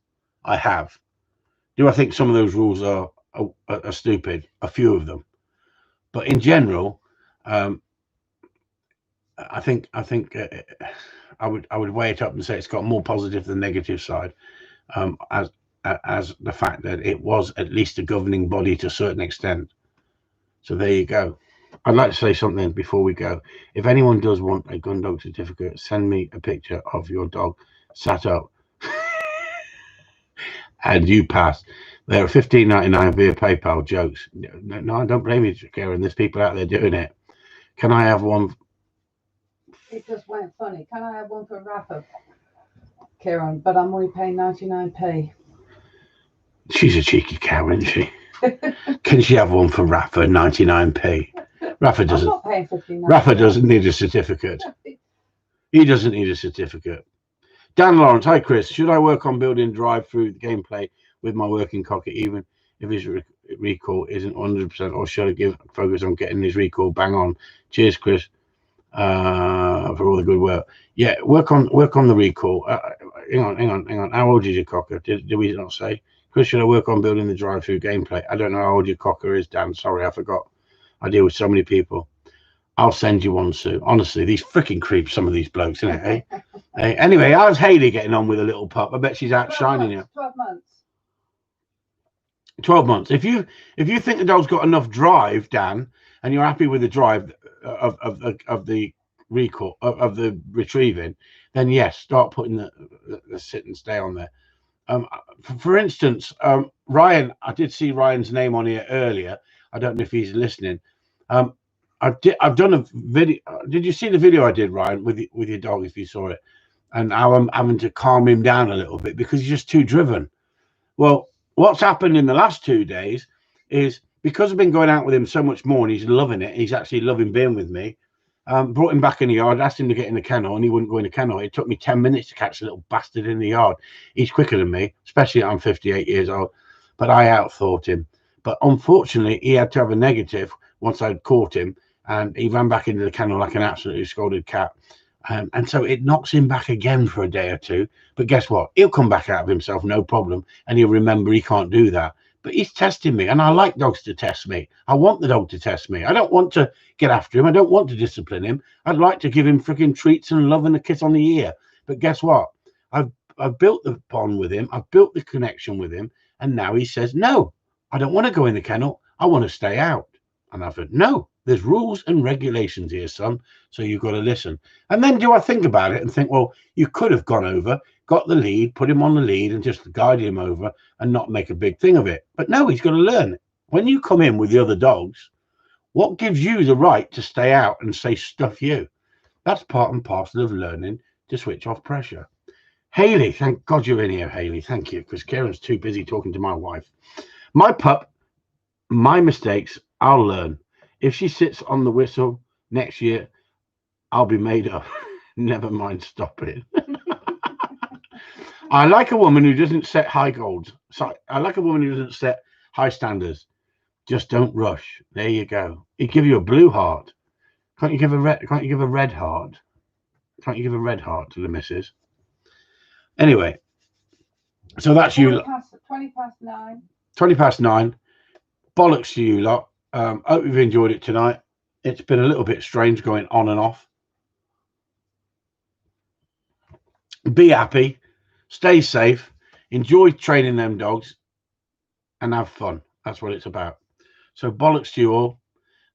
I have. Do I think some of those rules are stupid? A few of them. But in general, I think I would weigh it up and say it's got more positive than negative side, as the fact that it was at least a governing body to a certain extent. So there you go. I'd like to say something before we go. If anyone does want a gun dog certificate, send me a picture of your dog sat up and you pass. There are $15.99 via PayPal. Jokes. No, I don't blame you, Karen. There's people out there doing it. Can I have one? It just went funny. Can I have one for Rafa, Karen? But I'm only paying 99p. She's a cheeky cow, isn't she? Can she have one for Rafa, 99p? Rafa doesn't. I'm not paying 59. Rafa doesn't need a certificate. He doesn't need a certificate. Dan Lawrence, hi Chris. Should I work on building drive-through gameplay with my working cocker, even if his recall isn't 100%, or should I focus on getting his recall bang on? Cheers, Chris, for all the good work. Yeah, work on the recall. Hang on. How old is your cocker? Did we not say? Chris, should I work on building the drive-through gameplay? I don't know how old your cocker is, Dan. Sorry, I forgot. I deal with so many people. I'll send you one, Sue. Honestly, these freaking creeps, some of these blokes, isn't it? Eh? Anyway, how's Hayley getting on with a little pup? I bet she's out shining you. 12 months. 12 months. If you think the dog's got enough drive, Dan, and you're happy with the drive of the recall of the retrieving, then yes, start putting the sit and stay on there. For instance, Ryan, I did see Ryan's name on here earlier. I don't know if he's listening. I've done a video. Did you see the video I did, Ryan, with your dog? If you saw it, and how I'm having to calm him down a little bit because he's just too driven. Well, what's happened in the last 2 days is because I've been going out with him so much more, and he's loving it. He's actually loving being with me. Brought him back in the yard, asked him to get in the kennel, and he wouldn't go in the kennel. It took me 10 minutes to catch the little bastard in the yard. He's quicker than me, especially I'm 58 years old, but I outthought him. But unfortunately, he had to have a negative once I'd caught him, and he ran back into the kennel like an absolutely scolded cat. And so it knocks him back again for a day or two. But guess what? He'll come back out of himself, no problem, and he'll remember he can't do that. But he's testing me, and I like dogs to test me. I want the dog to test me. I don't want to get after him. I don't want to discipline him. I'd like to give him freaking treats and love and a kiss on the ear. But guess what? I've built the bond with him. I've built the connection with him. And now he says, no, I don't want to go in the kennel. I want to stay out. And I said, no, there's rules and regulations here, son. So you've got to listen. And then do I think about it and think, well, you could have gone over, got the lead, put him on the lead and just guide him over and not make a big thing of it. But no, he's got to learn. When you come in with the other dogs, what gives you the right to stay out and say stuff you? That's part and parcel of learning to switch off pressure. Hayley, thank God you're in here, Hayley. Thank you, because Karen's too busy talking to my wife. My pup, my mistakes, I'll learn. If she sits on the whistle next year, I'll be made up. Never mind stopping. I like a woman who doesn't set high goals. So I like a woman who doesn't set high standards. Just don't rush. There you go. He'd give you a blue heart. Can't you give a red? Can't you give a red heart? Can't you give a red heart to the missus? Anyway, so that's 20 past 9. 20 past 9. Bollocks to you lot. Hope you've enjoyed it tonight. It's been a little bit strange going on and off. Be happy. Stay safe. Enjoy training them dogs. And have fun. That's what it's about. So bollocks to you all.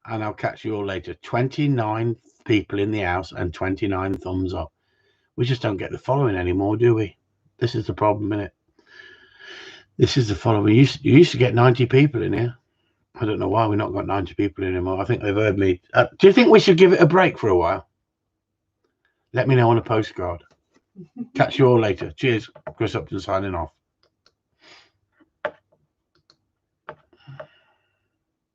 And I'll catch you all later. 29 people in the house and 29 thumbs up. We just don't get the following anymore, do we? This is the problem, innit? This is the following. You used to get 90 people in here. I don't know why we've not got 90 people anymore. I think they've heard me. Do you think we should give it a break for a while? Let me know on a postcard. Catch you all later. Cheers. Chris Upton signing off.